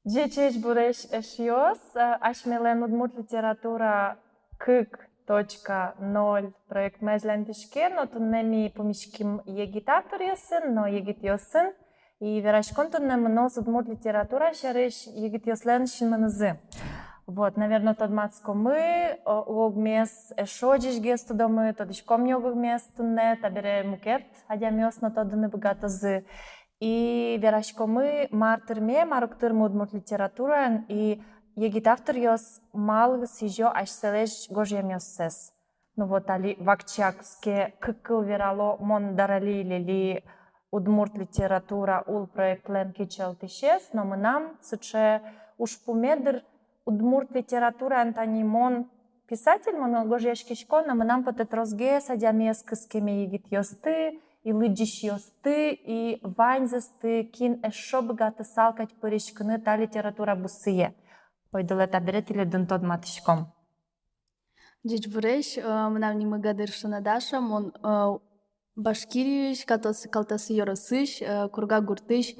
Dziecięć bureś eshios, aśmielen udmurt literatura KYK.0 projekt mezlentişke, no tunnemi pomişkim yegitator yasın, no yegit yasın. И верашкон туннем нос удмурт литература шарыш егит яслен шинманызы. Вот, наверное, тот мацко мы, логмес эшоджиш гесту мы, тодишком йогов местунне, табере мукет, адямёс на тодыны богатозы. И верашко мы мартырме, маруктырмы удмурт литература, и егит автор йос малгыс ижо ашселеш гожьям йоссес. Ну вот, али вакчакске кыкыл верало мон дарали лили удмурт литература ул проект лен кичел тишес, но мы нам сыче уж пумедр удмурт литература антанимон писатель мон гожьяшкишко, но мы нам потет розге садямес кыскеме егит йосты, и лыджиш йосты, и ваньзесты, кин эшо богато салкать пыришкыны та литература бусые. Ойдылет аберет или дын тод матышком. Дич буреш, мынам нимы гадыр шынадаша, мон Башкириш, калтасы Yorosыш, Курга Гуртыш,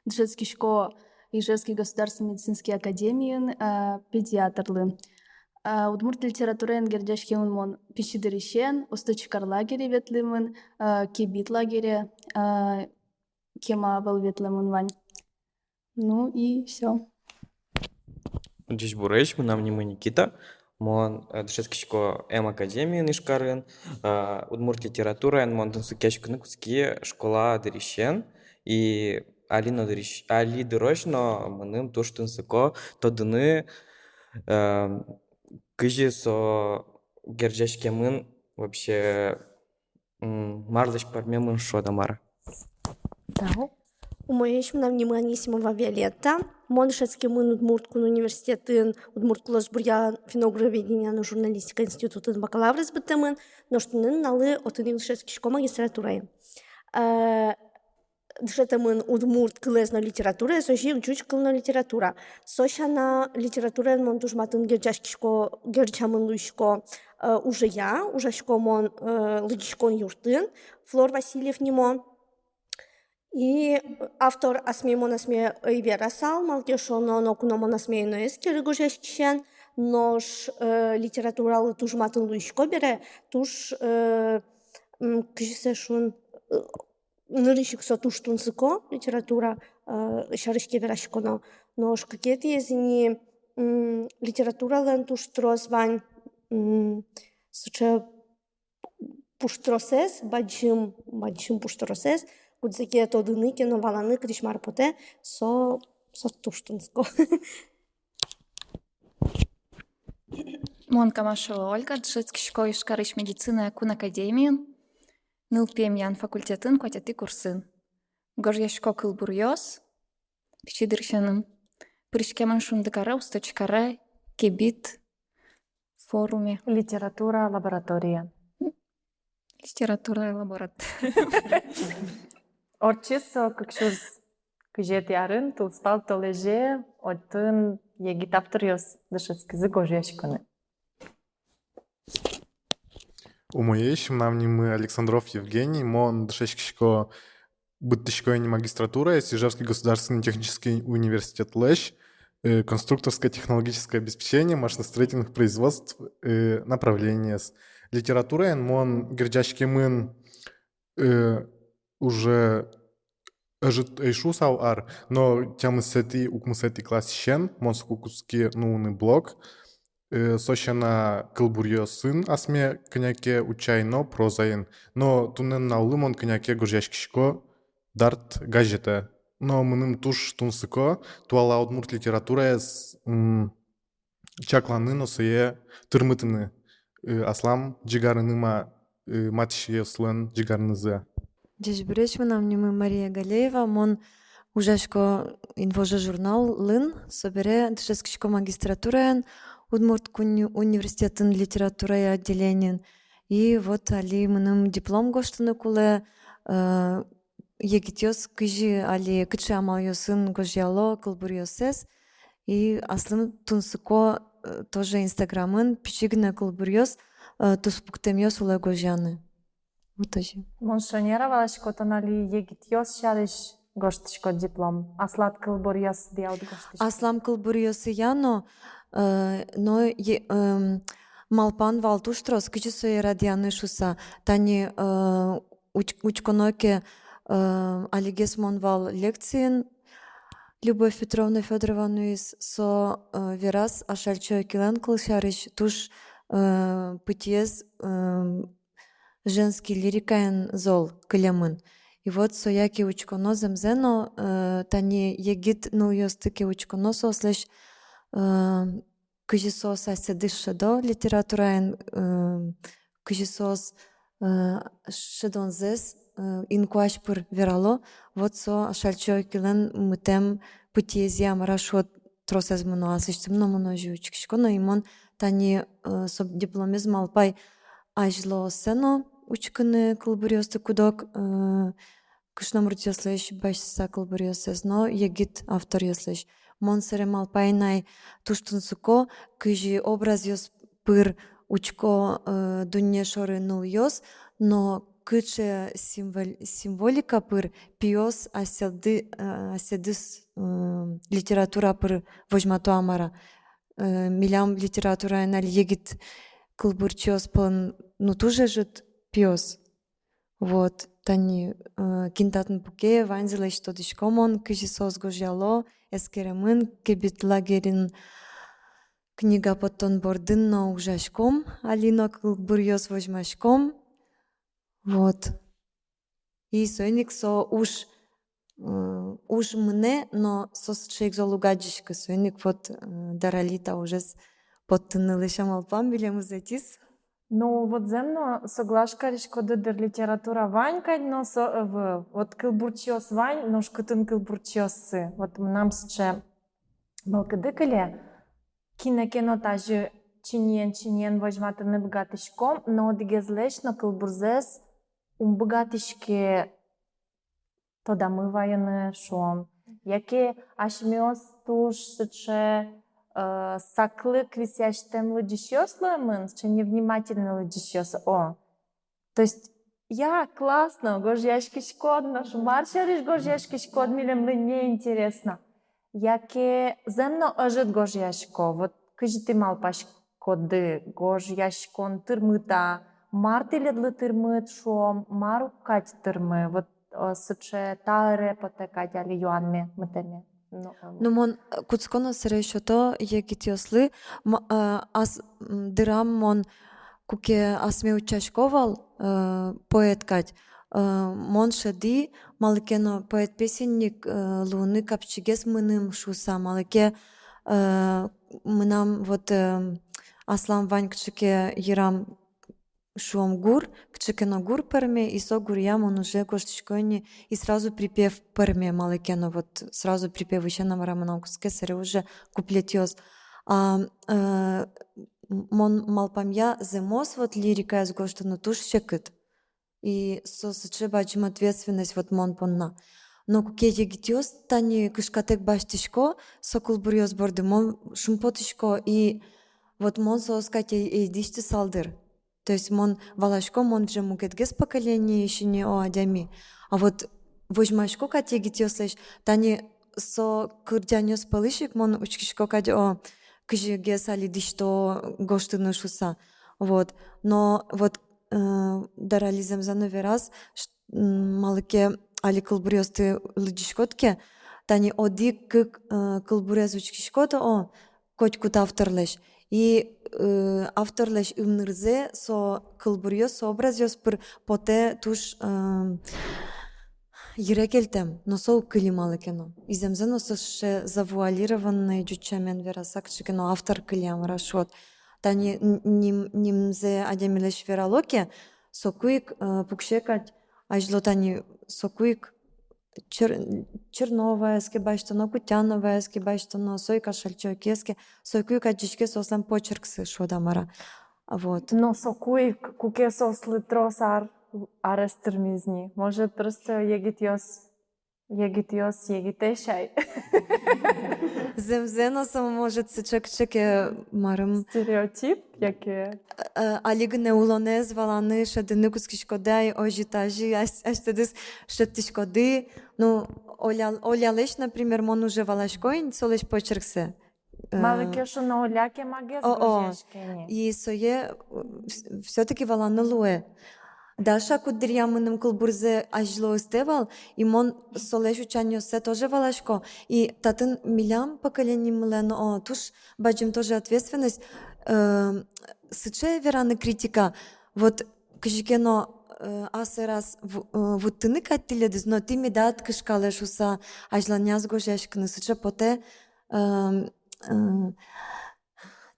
Джетскишко Ижевский государственный медицинский академиин педиатрлы. Удмурт литературен гердяшкемын мон пищидыришен, усточкар лагере ветлымын, кебит лагере, кема был ветлымын вань. Ну и все. Дич буреш, мынам нимы Никита. Мон дышескишко академии нишкарын, удмурт литература, мон тынсыкешкыны куски школа дыришен, и али дырочно мыным туш тынсыко тодыны кыжи со герджешкемын вообще марлыш пармемын шодамара. Да. Умоеш мына вниманисимова Виолетта. Моншецкий мын Удмурткун университетін Удмурткулас буря финографедения журналистика институтын бакалаврыз бітімін, ноштынын налы отын Шецкишко магистратурайын. Дышетымын Удмурт кылезна литература, сожи учуч кылна литература. Сошана литература мон тужматын герчашкишко, герчамын луишко уже я, ужашко мон лыгишкон юртын, Флор Васильев немон. И автор асмеймон асме Ивера Сал, малкешоно нокуномон асмейно эскер гожешкишен, нож литературалы тужматын луишко бере, туж кжисешун нырышиксо туштунсыко литература шарышке верашконо, нож какие-то езини литературален туштроз вань суче пуштросес, баджим пуштросес, Кудзеке тодыны кено валаны кришмар поте со туштунско. Мон Камашева Ольга, Джетскишко Ишкарыш медицина кун академиин, нылпем ян факультетін кватеты курсын. Гожьяшко кылбурьос, пичидыршаным, пришкеман шундыкара, усточкара, кебит, форуме. Литература лаборатория. Литература лаборатория. Орчисо кыкшуз кыжет ярын, тулспал толеже, отын егит авториос дышецкизы гожьяшкыны. Умоеш, мы Александров Евгений, мон дышечкишко быттышко не магистратура, Ижевский государственный технический университет Лэш, конструкторское технологическое обеспечение машиностроительных производств направления. Литература, мон герджашкемын уже эйшу сау ар, но тем укмусети класс щен, монску куски нуны блок, сощана кылбурьё сын асме княке учайно прозаин, но тунен наулымон княке гожьяшкишко дарт газета. Но мыным туш тунсыко, туала удмурт литература чакланы носые тырмытыны, аслам джигарыныма матишие слен джигарнызы. Деш брешманам нимы Мария Галеева, мон ужашко инвожа журнал лын, собере дешескишко магистратураен, Удмурт университетін литература отделениен. И вот али мыным диплом гоштыны куле, егитёс кыжи али кычы амал ёсын гожьяло кылбурьёсес, и аслым тунсыко тоже инстаграмын пичигне кылбурьёс, туспуктемёс уле гожьяны. Вот тоже. Моншонера валашко тонали егит йос шарыш гоштишко диплом. Аслат кылбурьяс диялд гоштишко. Аслам кылбурьосы яно, но малпан валтуштрос кычысо радианы шуса. Тани учконоке алигес монвал лекциен Любовь Петровна Федорова Нуис со верас ашальчо килан кылшарыш туш пытьез женский лирикаен зол кылямын. И вот сояки учконо земзено тани егит ну ёстыки учконо сослеш кыжисос аседыш шедо литератураен кыжисос шедонзес инкуаш пыр верало вот со ашальчо килен мытем пытьезия марашот тросез муно асыштым но муно жучкишко но имон тани со дипломизм алпай ажло сено учкыны кылбурьосты кудок кышнамрут яслеш башса кылбурьосез но егит автор яслеш монсерем алпайнай туштунсуко кыжи образ ёс пыр учко дунне шоры нул ёс но кыче символика пыр пиос аседыс литература пыр вожмато амара милям литература энал егит кылбурчос пын ну туже жит пиос вот тани кинтатын пуке ванзила что дишкомон кыжи сос гожало эскеремын кебит лагерин книга потон бордын но ужашком алино кылбурьос вожмашком вот. И сойник со уж мне, но со шейк за лугаджишка сойник вот даралита уже подтянули шамалпам билему затис. Ну, вот земно соглашкариш кодыдыр литература ванькать, но вот кылбурчиос вань, но шкытын кылбурчиосы. Вот нам сче балкыдыкыле кино тажы чинен вожматыны бгатышком, но дигезлеш на кылбурзес богатишки то дамываяны шом. Яке ашмиос туш сыче саклы квисяштем лыдишёслымын, че невнимательно лыдишёс. О, то есть я классно, гожьяшкишкод, наш маршариш гожьяшкишкод, милем мне интересно. Яке земно ожит гожьяшко, вот кыжты малпашкоды, гожьяшкон тырмыта, мартиледлы тырмыт шом, марукать тырмы, вот сыче таре потекать али юанме мытеме. Ну мон куцконо серешото егитёслы ас дырам мон куке асме учашковал поэткать мон шеди малыкено поэт-песенник луны капчигес мыным шуса малыке мынам вот Аслан Вань кчыке ерам шуом гур, кчыкено гур перме, и со гурьям он уже коштичкойни, и сразу припев перме малыкено, вот сразу припев еще на марамановске сере уже куплетёс. Мон малпамья земос вот лирика из гоштану туш щекыт. И со сычебачим ответственность вот мон понна. Но куке егитёс тани кышкатек баштишко, сокол бурьёс борды мон шумпотишко, и вот мон соскать эйдишти салдыр. То есть мон валашко мон же мукетгес поколение еще не о адями. А вот возьмашко категи тёслеш, тани со кырдянёс палышик мон учкишко кать о кыжигес али дишто гоштыны шуса. Вот. Но вот дарализм за новый раз малыке али кылбурёсты лыдишкотке, тани оди кылбурёс учкишкото о котькут авторлеш. И авторлеш умнырзе со кылбурьёс со образёс пыр поте туш йрекелтем, но со кылималы кено. Иземзено со ше завуалированный джучамен верасак кено автор кылям рашот. Тани нимзе адемилеш вералоке со куик пукшекать ажло тани со куик Черновая, скибаштано, Кутяновая, скибаштано, Сойка Шальчокеске, Сойку каджичке сослам почерксы шодамара. Вот. Но сокуй куке сослы тросар арестырмизни. Может просто егитёс, егитешай. Земзено сам может сычек-чеке марым. Стереотип, яке? Алигне улоне зваланы шедыны кускишкодай ожитажи, аштедыс шеттишкоды. Ну, Олялеш, например, мон уже валашкоин, солеш почерксе. Малыкешу на оляке магес гожешкени. И сое все-таки валаны луэ. Даша кудырямыным кылбурзе ажло истевал, и мон солеш учаньосе тоже валашко. И татын милям поколением млен, туш баджим тоже ответственность. Сыче вераны критика. Вот кыжикено асы раз вот тыны каттиледиз, но ты медат кышкалеш уса ажланяз гожешкыны сыче поте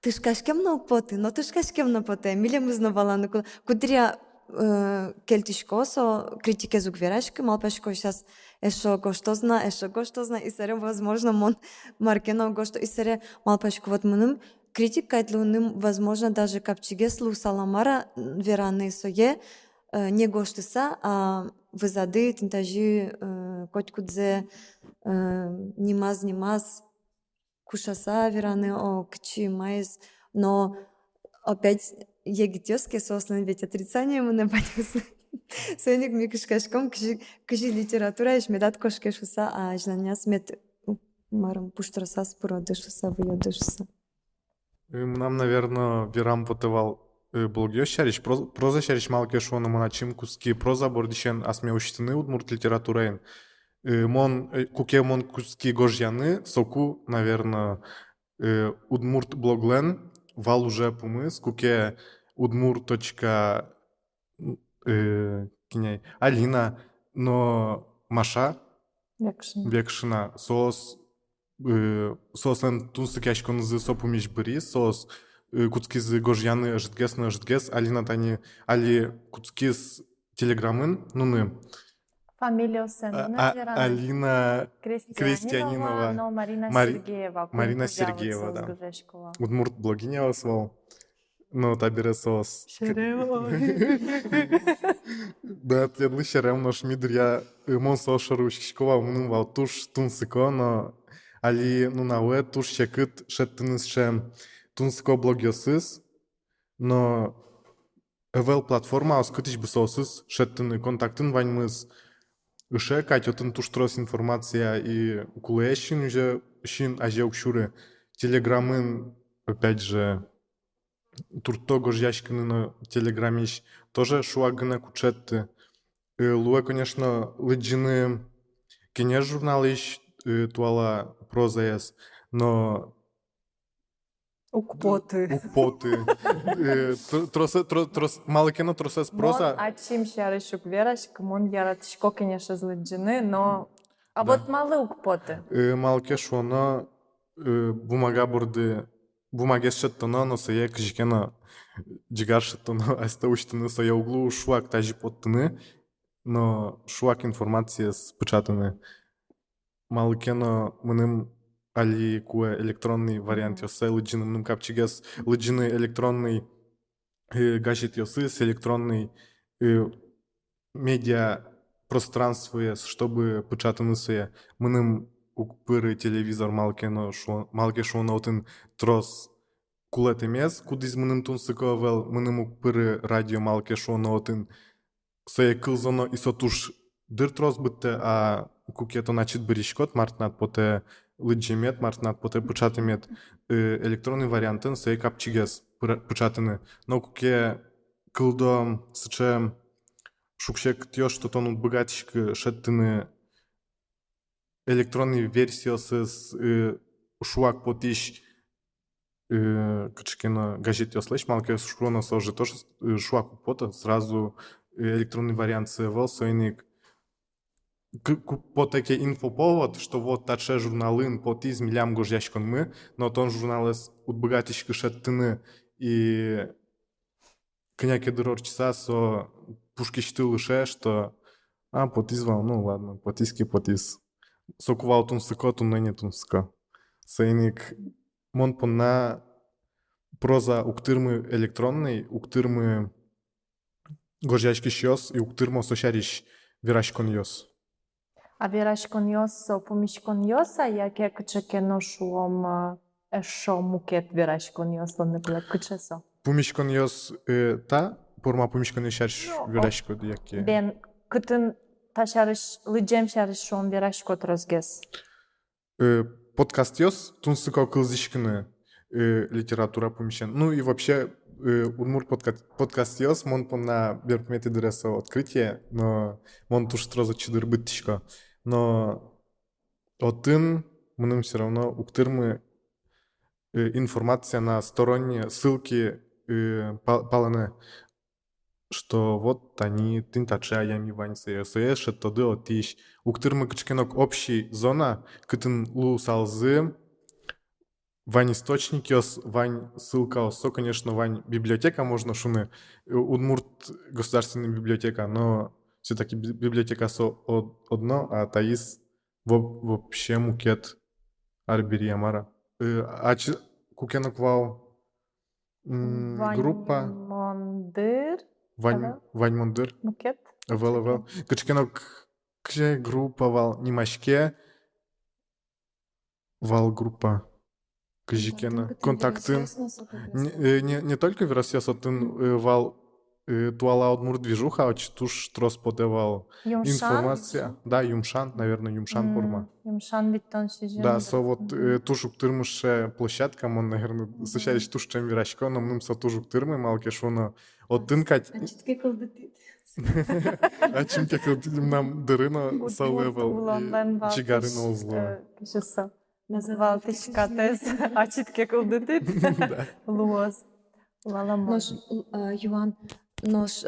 тышкашкем на укпоты, но тышкашкем на поте, милем узнавала, кудря кельтишкосо, критике зугверашки, малпашко сейчас эшо гоштозна, и сере, возможно, мон маркено гошто, и сере малпашко вот мыным критик кайтлуным, возможно, даже капчиге слусаламара вераны сое, не гоштыса, а вызады, тинтажи, котькудзе, нимаз, кушаса вераны, кчи, майз, но опять егитёске сослан ведь отрицание мы нападёсы. Сойник ми кышкашком, кыжи литература еш медат кошкешуса, а жнаняс мет марам пуштраса спородышуса, выёдышуса. Нам, наверное, верам потывал блогёс шариш, проза шариш малкешу на моначим куски проза бордишен асме учтены удмурт литературайн. Мон куке мон куски гожьяны, соку, наверное, удмурт блоглен, вал уже помыс, куке удмурт. Киняй Алина, но Маша Бекшина, сослен тунсыкяшкон зы сопумиш бери, куцкиз гожьяны житгес, Алина тани, али куцкиз телеграммын, нуны. Фамилия Сенна, Алина Крестьянинова, но Марина Сергеева. Марина Сергеева, да. Удмурт блогиня освал. Но табире сос. Да, тледлы шерем наш мидр я мон сошару шкова мунун вал туш тунсыко, но али нунауэ туш шекыт шеттыныз шем тунсыко блогиосыз, но эвел платформа аскытыш бысосыз шеттыны контактын ваньмыз Ише катётын туштрос информация и кулэшин уже шин ажеукшуры телеграммын опять же турто гожьяшкины на телеграммищ тоже шуагына кучетты. Луэ, конечно, лыджины кине журналищ туала прозаес, но Укпоты. Малыкено тросес проза. А чим шаришук верашк, мон яратышко, конечно, злыджины, но... А вот малы укпоты. Малке шуана бумага бурды бумаге шеттана, но сая кжикена джигар шеттана, аста учтаны сая углу шуак тажи поттыны, но шуак информация спечатаны. Малкено мыным али куэ электронный вариант ёсе лыджины мыным капчигес лыджины электронный гаджет ёсыс электронный медиа пространство, чтобы печатаны сая мыным укпыры телевизор малке шуна отын трос кулет эмес, кудиз мыным тунсыко вел мыным укпыры радио малке шуна отын сая кылзоно исотуш дыр трос бытте, а кукето начит быришкот мартнат поте лыджимет, мартнат поте печатымет электронный вариантын сая капчигес печатаны. Но куке кылдо сыче шукшек тёш, что тонут богатишки шеттыны электронной версии с шуак потиш качкина газет ёслэш малке шуна сожи тоже шуак пота сразу электронный вариант севал сойник по таке инфоповод, что вот таче журналын потиз милям гожьяшкон мы, но тон журналес от богатишки шеттыны и княке дырор часа со пушки лыше, что потизвал, ну ладно, потиз. Сокувал тунсыко, туннене тунсыко. Сейник мон понна проза уктырмы электронный, уктырмы гожьячки щёс и уктырмо сошариш вирашкон ёс. А вирашкон ёс помишкон ёса, яке кчекено шуом эшо мукет вирашкон ёс, лонне плек кчесо. Помишкон ёс та, порма помишкон ёшариш вирашкон яке. Бен кытын та шарыш, лыджем шарыш шон верашко трозгес. Подкаст ёс, тунсыко кылзышкины литература помещен. Ну и вообще, Удмурт подкаст ёс, мон на берпмети дреса открытие, но мон туш троза чидыр быттишко. Но отын, мным все равно уктырмы информация на сторонние ссылки паланы, что вот они тынтача ями ваньцы СС, это дыло тищ. Уктырмы кычкенок общий зона, кытын лу салзы, вань источники, вань ссылка, конечно, вань библиотека можно шуны, Удмурт государственная библиотека, но все-таки библиотека одно, а таис вообще мукет арбери амара. Кукенок вау группа Мондыр, Вань Мондыр. мукет. Вел. Кычкенок кже группа вал Нимашке. Вал группа. Кыжикена. Контактын. Не только Веросьес, а тын вал туала Удмурт движуха, а туш трос подевал информация. Да, Юмшан, наверное, Юмшан форма. Юмшан биттон сижен. Да, вот тушук тырмыше площадка, он, наверное, сочаясь туш чем вирашко, но мным со тушук тырмы, малке шуно от тынкать. А чем те кылдытим нам дырына салевал чигарына узло. Кышысы. Валтышка тез, ачитке кылдытыт. Луоз. Лаламон. Нож, Юан, нож,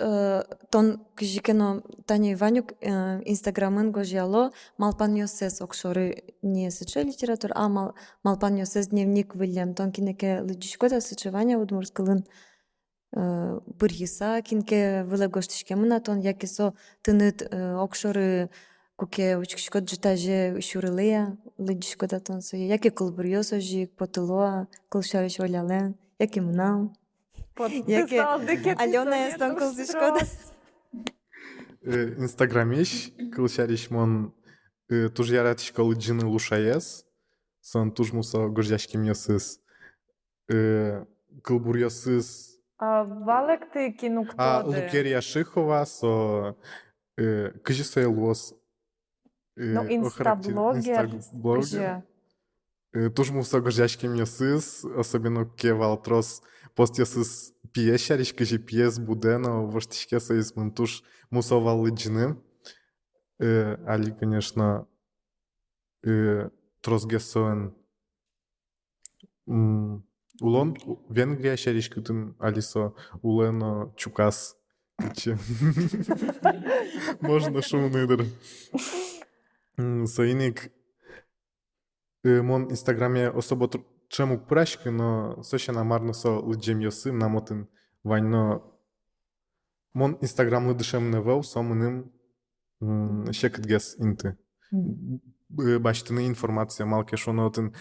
тон кыжикено Таня Иванюк инстаграмын гожьяло, малпан йосес окшоры не сыче литература, а малпан йосес дневник Вильям, тон кинеке лыджишкода сычевания удмурскылын бырьыса, кинке вылегоштишкемына, тон якисо тынет окшоры куке учкишкот джитаже шурылея, лыджишкода тон сое, яке кылбырьосо жик, потылоа, кылшарыш олялен, яке мынам. Яке Алена Эстон кылзышкода. Инстаграмиш, кылшариш мон туж яратишко лыджины лушаес, сон туж мусо гожьяшки мьосыз, кылбурьосыз. Валек ты кинук тоды. Лукерия Шихова, со кыжисай лос. Ну, инстаблогер. Инстаблогер. Туж мусо гожьяшки мьосыз, особенно кевал трос постесыз пьешариш, кыжи пьес будено, воштишке союз мын туж мусо вал лыджины. Али, конечно, тросгесоен улон Венгрия шариш кытын алисо улено чукас. Можно шумныдыр. Соиник мон инстаграме особо чему прашки, но сощена марно со лыджем йосым намотын ваньно мон инстаграм лыдышем невел сомыным шекетгес инты. Баштыны информация малке шонотын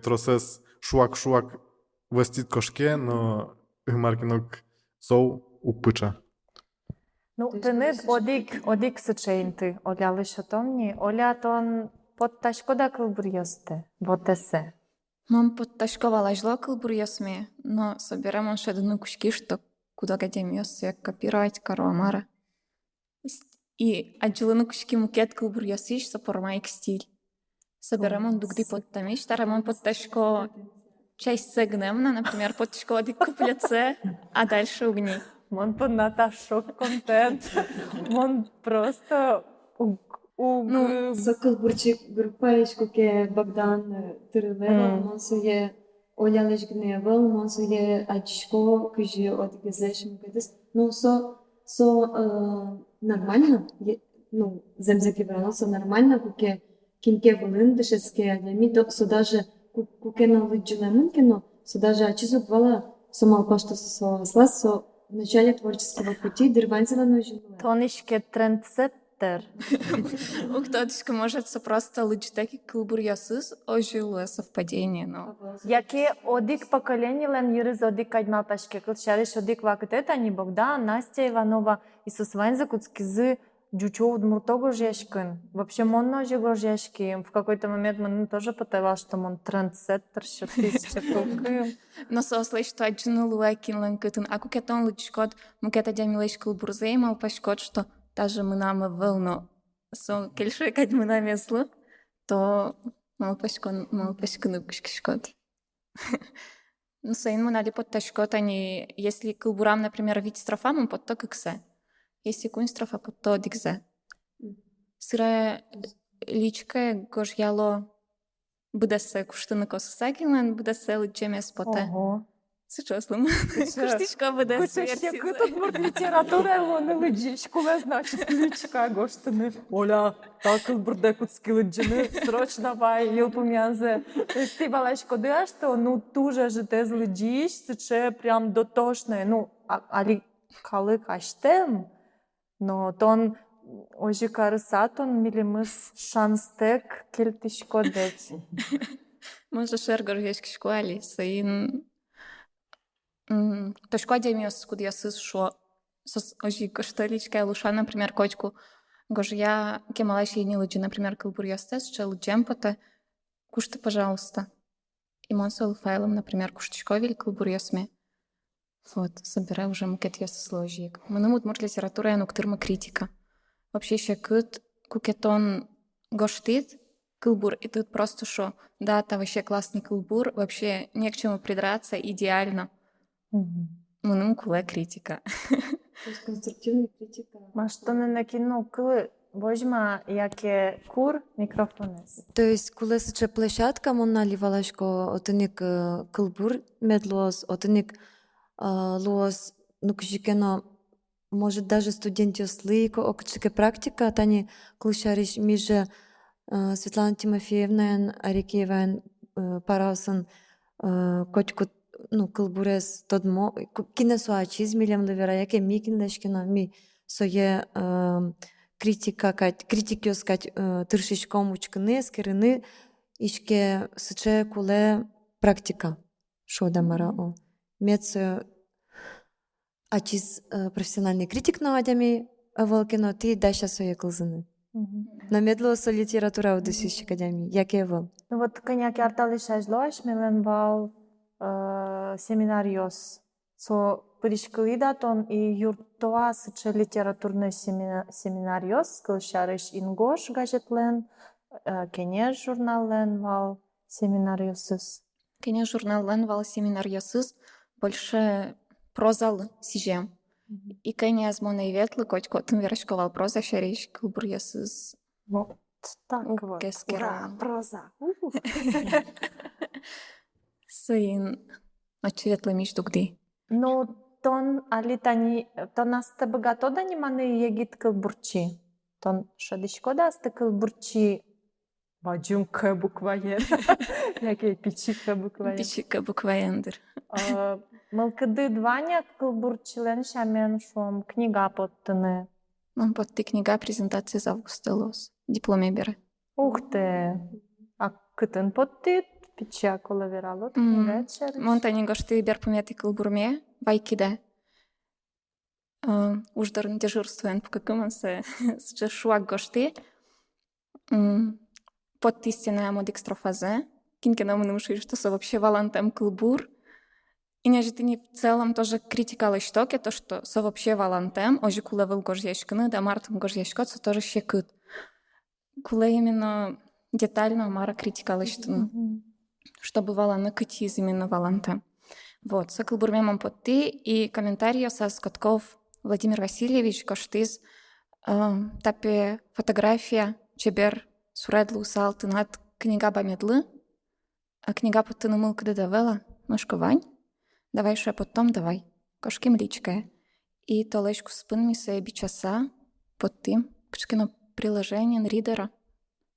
тросес шуак вестит кошке, но маркинок соу упыча. Ну, тынет одик сычейнты, оля лишо томни, оля тон подташкода кылбырьосты, вот эсе. Мам подташковала жло кылбурьосме, но соберем он шедыны кушки, что куда гадемьёс, як копировать каруамара. И аджилыны кушки мукет кылбурьосиш сопормайк стиль. Соберем он дугды подтамиш, тарамон подташко часть сегнемна, например, подташко одик куплеце, а дальше угни. Мон под Наташок контент. Мон просто Ну, Сокылбурчик группаеш куке Богдан тырылева, монсуе олялеш гневел, монсуе ачишко кыжи одгезеш мкедес. Ну, нормально, ну, земзеки брано, нормально, куке кинке вылын дышецке адеми, со даже куке на лыджулемын кино, со даже ачизук вала, со малпашто со слаз, со в начале творческого пути дырванзела нужен. тонишке трендсеттер. Уктотишка может просто лычтеки кылбурьосыз ожилое совпадение, но... Яке одик поколение лен юрыз одик кайдмалташке кылшариш одик вакытет, ани Богдан, Настя Иванова, Исус Ванза куцкизы Джучо удмуртого жешкин. Вообще монно жего жешки. В какой-то момент мы тоже потевал, что он трендсеттер, что тысяча кулкы. Но сослай, что аджину луэкин ланкытын, а кукетон лычкот, мукета дямилеш кылбурзей, мал пашкот, что даже мы нам вылно со кельше кадьмына весло, то малпашканы кушкишкот. Ну, сейн мунали подташкот, они, если кылбурам, например, вид строфамом, под то кыксе. Если кунь строфа, под то дикзе. Сыра личка гожьяло быдасе куштыны косысагилен, быдасе лычемес поте. Ого. Сычослым. Куштишко быдасе Кучешек версизе. тут мурт литература, вони лиджиш, куле значить ключка гоштини. Оля, так бурде куцки лиджини, срочно вай, юлпум'янзе. Ти балашко деш, то ну дуже ж те злиджиш, це прям дотошне. Ну, али кали каштем, но тон ожи карысатон милимыз шанстек кельтишко дець. Може шергор ешкишко али, сейн... Тошко адемиос кудьясыз шо ожи коштоличка луша, например, кочку. Гож я кемалаш ей не лыджи, например, кылбурьястес, че лыджем поте, кушты, пожалуйста. И монсол файлом, например, куштишковель кылбурьясме. Вот, собирай уже макет ясыз ложик. Мынымут мурт литература я нуктырма критика. Вообще еще кыт кукетон гоштит кылбур, и тут просто шо. Да, это вообще классный кылбур, вообще не к чему придраться, идеально. Мыным куле критика. То есть конструктивная критика. Маш, то не накину кли, возьма, яке кур микрофонес. То есть, коли сече площадка, монали валашко, отыник кылбур медлос, отыник лос, ну кжикено, может даже студентиос лыко, окчике практика, тани клышариш миже Светлана Тимофеевна, Арикеевен, Парасын, котку, ну, кылбурес, тодмо, кинесуачиз милем левера, яке ми киндешкино, ми сое критика, критикиос, тыршичком учкыны, скерыны, ишке сыче куле практика, шода мара о. Мец ачиз профессиональный критик на адями, волкино, ты даша сое кылзыны. Намедло со литература в десищ академии, яке вол. Ну вот коняки арталиш ажлош, милен вал семинариос. Со пришкылидатон и юртоа сыче литературный семинариос, кылшарыш ингош газетлен, кенеш журналлен вал семинариосыз. Кене журнал вал семинар ясыз, больше прозал сижем. И кене азмона и ветлы, котко тын верашковал проза шариш, кылбур ясыз. Вот так Ух, вот. кескера. Ура, проза. Сейн очеветлы миш дугди. Ну, тон алитани, тон асты богато да ниманы егит кылбурчи. Тон шадышко да асты кылбурчи. Баджун к букваен. Яке пичика букваен. Пичика букваендер. Мылкыды дваня кылбурчилен шамен шом книга поттыны. Он под ты книга презентации за августа лос. Дипломе бере. Ух ты! А кытын поттыт? Пича колаверало книга чарыш. Монтани гошты бер помети кылбурме, вайкиде. Уждарын дежурствуен по какымансе с шуак гошты. Под истинная модикстрофазе. Кинкена мы наушили, что со вообще валантем кылбур. И не ты не в целом тоже критикала штоки, то, что со вообще валантем, ожи куле выл гожьяшканы, да мартом гожьяшкот, со тоже щекыт. Куле именно детально мара критикала штаны. Что бывало на кытиз именно валантем. Вот, со кылбурмемом под ты и комментарий со Скотков Владимир Васильевич коштиз тапе фотография чебер суредлу салтынат книга бамедлы, а книга под ты намыл кыды давела, мышковань. Давай ще потом, давай. Кошки млічке. І толечку спин місе бичаса под тим, кшкино приложение ридера.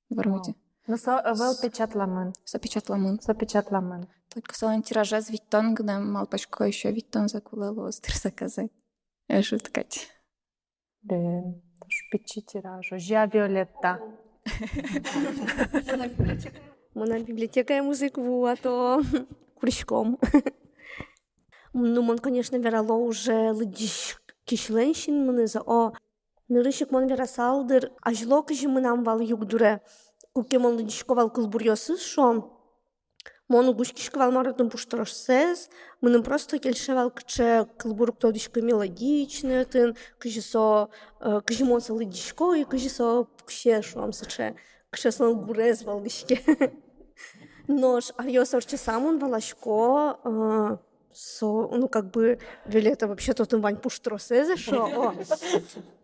Вроде. Ну, вел печатламын. Сопечатламын. Сопечатламын. Только салон тиража з Виттон, где малпачко еще Виттон закулело остр заказать. Шуткать. Блин, тоже печи тиражу. Жя Виолетта. Мона библиотека я музыку, а то крючком. Ну, мон, конечно, верало уже лыдиш кишленщин мыны за о. Нырышык мон верасалдыр, а жло кыжы мынам вал югдуре. Куке мон лыдишко вал кылбурьосыз шо. Мону гушкишкавал маратон пуштрошсез, мыным просто кельшевал кче кылбурук тодышка мелодичный, тын, кыжи монса лыдишко, и кыжи со пукше шуамсыче, кше сон гурез валдышке. Нож арьёсорче самун валашко, ну, как бы, вели это вообще тот вань пуштрошезе шо,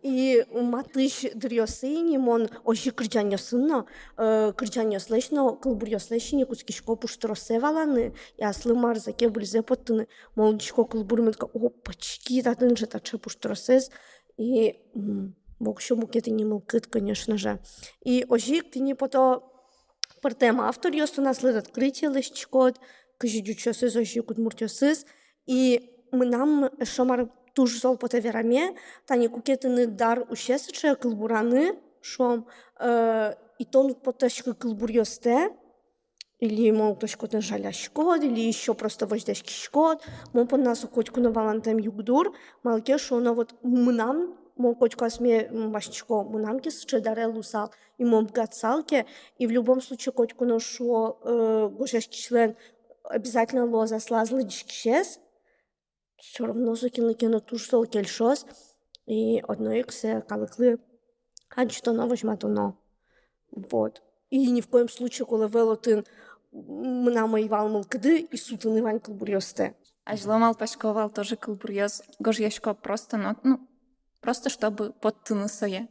и матыш дрёсыни, мон ожи кырджаньосынно, кырджаньослешно, кылбурьослешине кускишко пуштрошеваланы, и аслы марзаке бульзе поттыны, молодишко кылбурменка, опачки, татын же таче пуштрошез, и мокшо мукеты не мылкыт, конечно же. И ожик ты не пото партема автор ёст у нас лед открытие лешчкот, кыжидючосыз ожик удмуртёсыз, и мы нам шомар туж зол потавераме, тани кукетыны дар ущесыче кылбураны шом, и тон поташкы кылбурьосте, или мол тошкотын жаляшкот, или еще просто вождяшкишкот, мол по нас котку на валантем югдур, малке шоно вот мынам, мол котку асме башчко, мынам кесыче даре лусал, и мол бгацалке, и в любом случае котку ношу гожашкишлен обязательно лоза слазла дишкишес, все равно закинуть туж сол кельшос, и одно иксе калыклы, а что ново жматуно. Вот. И ни в коем случае, коли велотин мына ивал мылкыды, и сутын иван кылбурьосте. А жломал пашковал тоже кылбурьёс, гожьешко просто, ну, просто чтобы подтыны сое.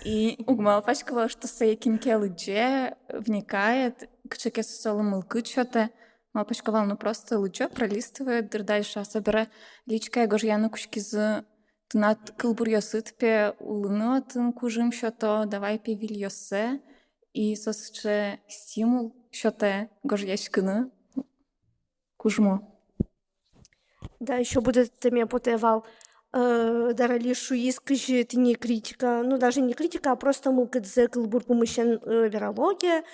И угмал пашковал, что сое кинкелыдже вникает, к чеке солы мылкы чё-то, мал пашковал, ну просто лучо пролистывает, дальше, а собира личка гожьяну кушкизы, тынат кылбурьёсы тпе улыны отын кужим чё-то, давай пе вильёсе, и сосче стимул чё-то гожьяшкыны кужмо. Да, еще будет теме потевал дарали шуис, кыжи, это не критика, ну даже не критика, а просто мылкыдзе кылбур помыщен верология,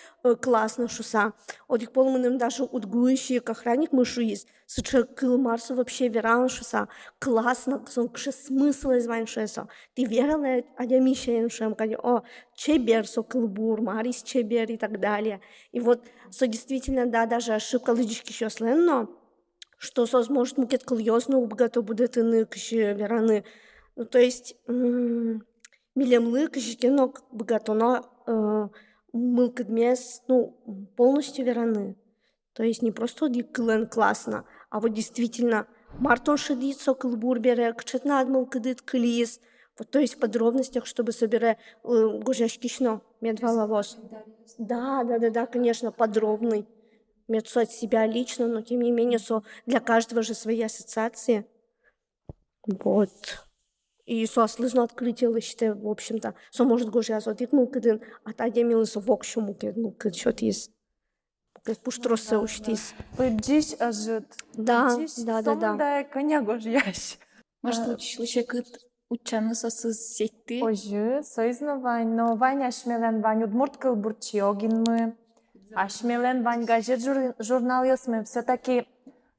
классно шуса. Одик полманым даже удгующий охранник мы шуис, сыче кыл марсу вообще веран шуса, классно, сон кше смысл извань шесо. Ты верала, а я мищаем шем, о, чебер со кылбур, марис чебер и так далее. И вот, со действительно, да, даже ошибка лыдишки еще сленно, что может мукет кыльёзно убгато будет ины кши вераны. Ну, то есть милемлы кши кенок богатоно мылкадмес, ну, полностью вераны. То есть не просто клен классно, а вот действительно мартон шедит со кылбур бере, кчетна адмылкадит клис. Вот, то есть в подробностях, чтобы собере гожашкишно медваловоз. Да, конечно, подробный. Мецо от себя лично, но тем не менее для каждого же свои ассоциации. Вот. И слызно открытие лыщите, в общем-то. Может гожи азотик мулкыдын, а та демилы в общем мулкыд счет есть. Пуштросы уштис. Пыджиш ажут. Да. Сонда коня гожьяш. Может, лучше кыт учаны сосы сети? Ожи, соизно вань, но вань ашмелен вань удмурт кылбурчи огин мы. Ашмелен вань газет журнал мы все-таки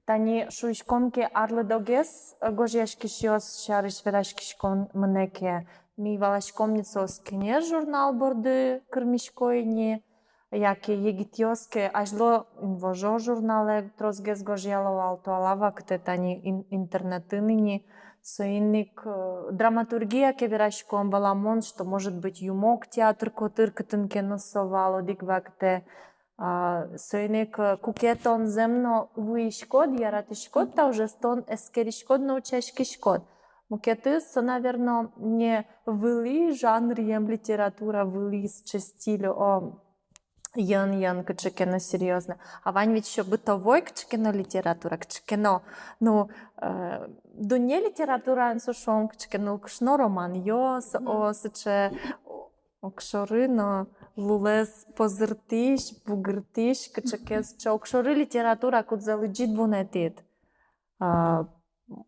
тани шуишкомке арлы догес гожьяшкишиос шарыш верашкишкон мнеке ми валашкомницос кене журнал борды кырмишкойни яке егитьоске ажло инвожо журнале трозгес гожьяловал туалава кте тани интернетыныни соинник драматургия ке верашком баламон, что может быть юмок театр котыр кытынке носовало диквакте соинник кукетон земно вуишкод яратишкод та уже стон эскеришкод научашкишкод. Мукеты со, наверное, не выли жанр литература выли с частилю ян качекено серьезно. А вань ведь еще бытовой качекено литература, качекено, ну, дуне литература ансушом качекено кшно роман йос, сыче окшоры, но лулес позыртиш, бугыртиш, качекес, че окшоры литература куд залыджит бунетит.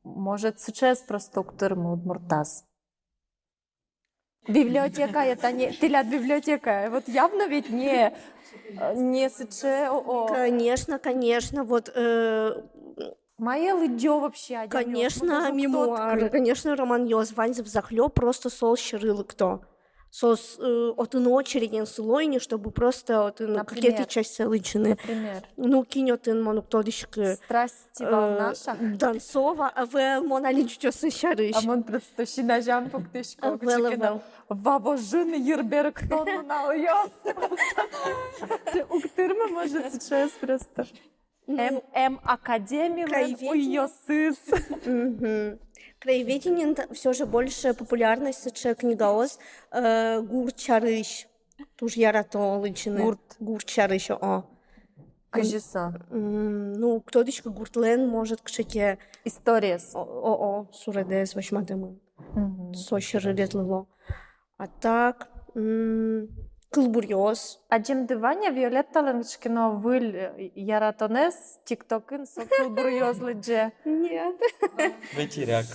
Может, сейчас просто уктырмы удмуртас. Библиотека, это не... Тылят библиотека. Вот явно ведь не сыче... Конечно. Вот... Моя лыдё вообще. Конечно, мемуар. Конечно, роман Йозванзев захлёб просто сол щерылы кто. Сос отын очереден сылойни, чтобы просто отын Например? какие-то часть личины. Например, Ну, кинь отын монуктодишки. страсть волнаша. Дансова, а вел моналиччосы шарыш. Амон просто шинажам пуктышко. Вел. Вавожын Ерберг тонна уёс. Уктырма может сейчас просто. М Академия Краеведение. уёсыс. Краеведение все же больше популярность сыче книгаоз гурчарыш. Туж ярато личины. Гурчарыш, о. Кажется. Ну, кто-то гуртлен может, кшеке, История. суредес, вашматемы. Сошеры летлыло. А так, кылбурьоз. Аджимдываня Виолетта Ленчкино выль яратонес тиктокын сокыл бурьёзлыдже. Нет. Ветеряк.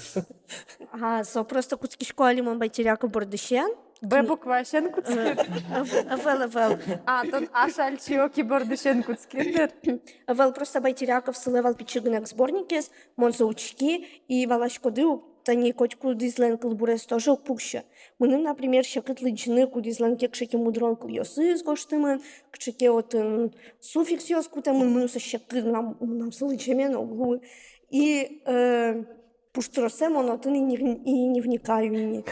Со просто куцкишко алимон байтеряка бордышен. Б буквашен куцкир. Вел. А, тон ашальчиоки бордышен куцкирдер. Вел просто байтеряков сылевал пичигнек сборникес, монзаучки и валашкоды тани котку дизлен кылбурес тоже пукща. Мыным, например, щекыт лычны кудизлен кекшеке мудрон кыльосы сгоштымын, кшеке отын суффикс ёскутымын, мынуса щекыт нам сылычемен оглу. И пуштросем он отын и не вникаю ни.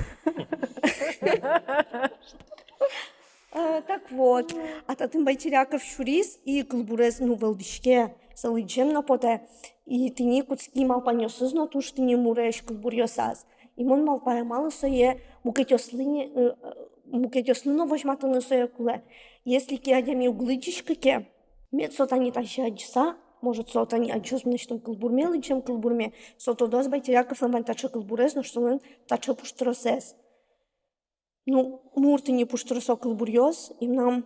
Так вот, а татын байтеряков шурис и кылбурес ну велдишке салычем на поте. И ты не куцки малпаньосыз, но туш ты не муреш кылбурьосаз. И мон малпая мало сое мукетёслыно возьматыны сое куле. Если ки адями углычишка ке, мет сотани тащи аджса, может сотани аджус нечтом кылбурме лычем кылбурме, сотодос байтеряков ламбан тача кылбурес, но что он тача пуштросес. Ну, мурты не пуштросо кылбурьоз, им нам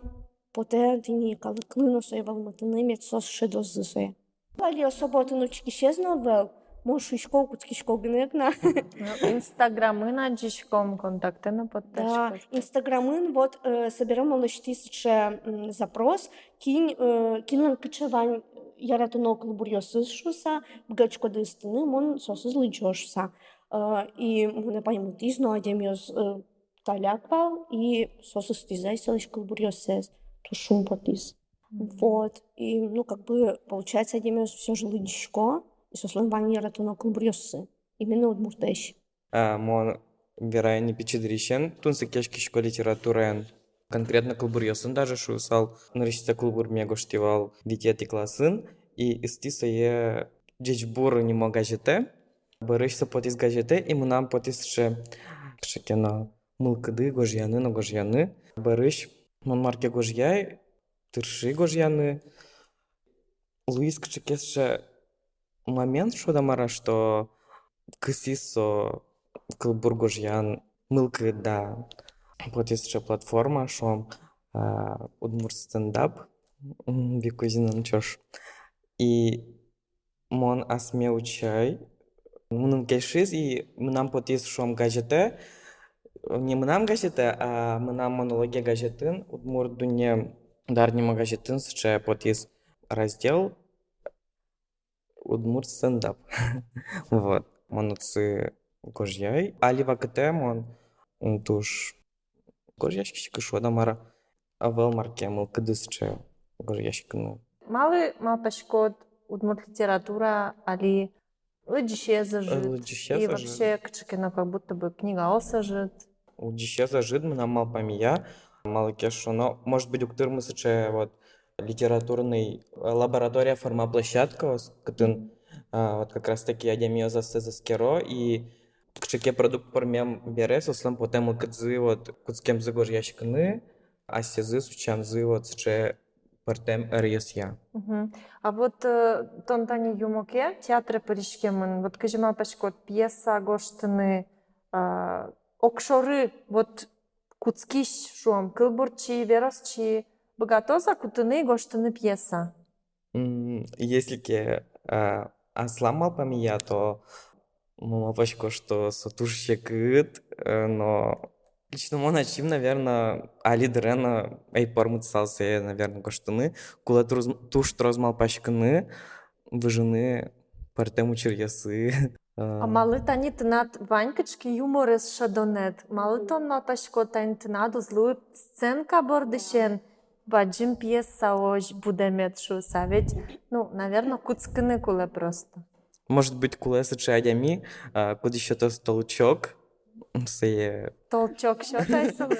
поте ты не калыклыно сое валматыны мет сос шедос зысое. Вали особо тынучки щезнувел, можешь ишко куцкишко гнекна. Инстаграмы на джишком контакты на Да, поддержку. инстаграмын вот соберем он 1000 запрос, кинлен кычевань яратыно кылбурьосыз шуса, бгачко дыстыны мон сосыз лычошса. И муне паймутиз, но адемиоз таляквал, и сосыз тизай селыш кылбурьосез, тушум потиз. Вот, и, ну, как бы, получается, адемиоз все же лычко, и сослен вань яратыно кылбурьосы. Именно вот муртеш. Мон бирай не пичедрищен, тунсы кешкишко литературен. Конкретно кылбурьосын даже шусал, нарисица кылбур мегоштивал витети классын, и истиса е джечбур нимо газете, барышса потис газете, и мынам потисше кшекено мылкыды гожьяны, барыш мон марке гожьяй, тырши гожьяны. Луис кшекесше момент шодамара, что кысисо кылбур гожьян мылкы да потисше платформа, шо удмур стендап, бикузинан чош. И мон асме учай, мунын кешиз, и мынам потис шом газете, не мынам газете, а мынам монология газетін, удмур дуне дарнима газетін сыче потис раздел удмур стендап. Вот, монуцы гожьяй. Али вакыте мон туш гожьяшки шодамара, а вел марке мылкыдысче гожьяшкыны. Малы малпашкот удмурт литература, али лыджище зажит. Лыджище И зажит. вообще кчекино как будто бы книга осажит. Удище зажит, мына мал памия, мало кешу, но может быть уктыр мысыче вот литературный лаборатория форма площадка, кытын вот как раз таки адемиоза сезаскеро и кчеке продукт пормем бере, сослам потом кыдзы вот куцкем зыгож ящикны, а сезы сучам зы вот сыче партем РСЯ. А вот тонтани юмоке, театры парижкемын, вот кажи малпашкот пьеса гоштыны, окшоры, вот куцкиш шуам, кылбурчи, веросчи, богатоза кутыны гоштыны пьеса. Если ке аслам мал памия, то малпашко, что сатушще кыт, но лично мон ачим, наверное, али дрена айпар мыцалсе, наверное, гоштыны, кула туш троз малпашкыны, выжыны партем учерьясы. А малы тани тынат ванькачки юморес шадонет. Малы тон наташко тань тынат злую сценка бордышен. Баджим пьеса ож будемет шуса. Ведь, ну, наверное, куцканы куле просто. Может быть, кулесы че адями, куд еще то столчок. Сые... Толчок шотайсылы.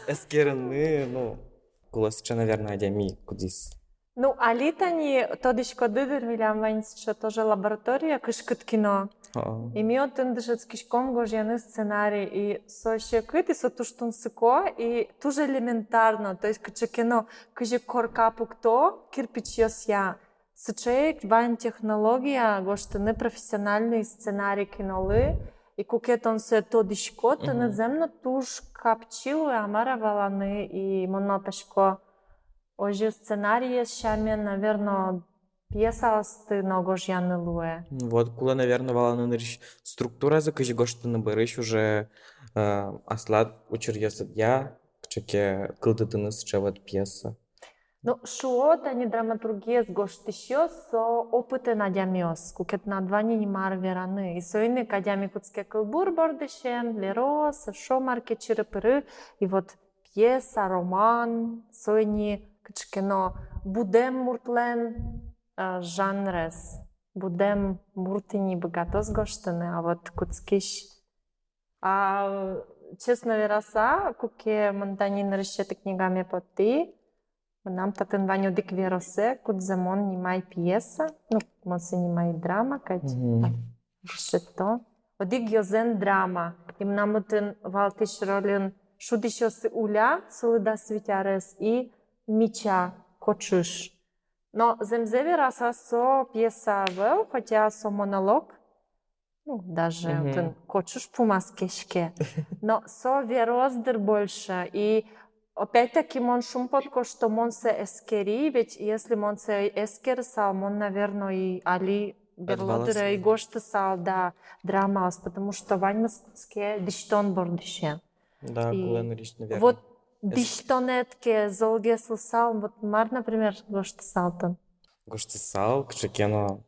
Эскерны, ну, кулесы че, наверное, адями, кудис. Ну, а литани, тодышко дыдыр вилям ваньсчо тоже лаборатория кышкыт кино. И ми отын дышецкишком гожьяны сценарий. И соще кыт, и со туштун сыко, и тоже элементарно. То есть, кыче кино, кыже корка пукто, кирпич я. Сычек, вань технология, гоштыны профессиональный сценарий кинолы. И кукетон се тодышко, ты надземно туш капчилу, амара валаны, и монопешко. Ожи сценарий шаме, наверное, пьеса сты ногожьяны луе. Вот, куле, наверное, валаны нырыш структура за кыжи гошты набырыш уже аслат учерьесет я, кчеке кылдытыны сыче вот пьеса. Ну, шуот, они драматургия с гоштыщё, со опыты надямиос, кукет на двани не мар вераны. И соины кадями куцке кылбур бордышен, лерос, шо марке чирыпыры, и вот пьеса, роман, соини кычкено будем муртлен жанрес, будем муртини богатос гоштыны, а вот куцкиш. А честно вераса, куке монтанин решеты книгами поты, нам татын ваню дик веросе, куд замон нимай пьеса, ну, мон се нимай драма, кать решето. Одик йозен драма, им намутын валтиш ролин шудишосы уля, солида свитярес и мича кочуш. Но земзеви раса со пьеса вел, хотя со монолог, ну, даже тын кочуш пумаскешке, но со вероздыр больше. И опять-таки мон шумпотко, что мон се эскери, ведь если мон се эскерсал, мон, наверное, и али берлодыра и гошты сал, да, драмаус, потому что ваньмаске диштон бордыше. Да, куле нырыш, наверное. Вот диштонетке золге слысал, вот мар, например, гошты салтан. Гошты сал, кчекено,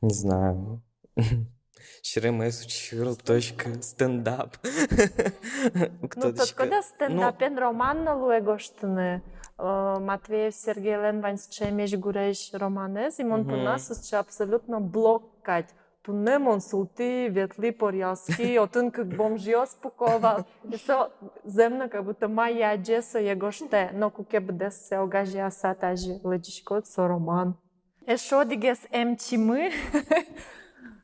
не знаю. Шеремес учил, точка, стендап. Ну, тот, когда стендапен роман на луе гоштыны, Матвеев Сергей Лен ваньсче меж гуреш романез, и мон по нас сче абсолютно блоккать. Тунемон султи, ветли порязки, отын как бомжио спуковал. И со земно как будто моя джеса его ште, но куке буде се огажи асатажи лечишкот со роман. Ешо дигес чимы,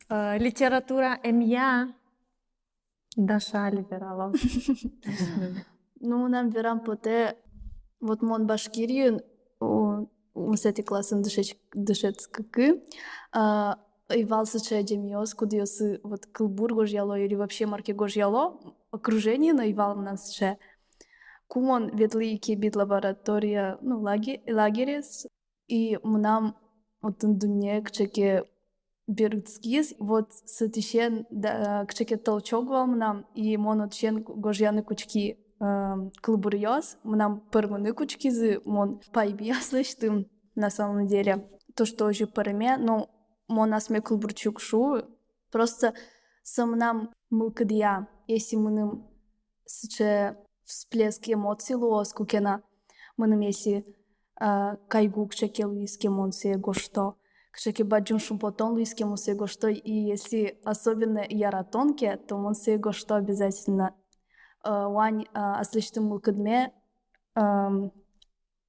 литература я. Даша либерала. Ну, нам верам поте, вот мон Башкирию, у сети классен дышец какы, и валсыча демиос, кудиосы вот кылбур гожьяло или вообще марки гожьяло, окружение, но и вал нас че. Кумон ветли кибит лаборатория, ну, лагерес, и нам вот дуне кчеке биргцкис, вот сатишен кчеке толчок вал нам, и мон отчен гожьяны кучки кылбурьос, нам пырманы кучки зы, мон пайбияслыш тым, на самом деле. То, что уже парме, но мон асме кылбурчук шу, просто сам нам мылкадия, если мы нам сыче всплеск эмоций луос кукена, мы нам если кайгу кчеке луиски эмоции гошто, кчеке баджун шумпотон луиски эмоции гошто, и если особенно яратонке, то мон се гошто обязательно вань аслыштым мылкадме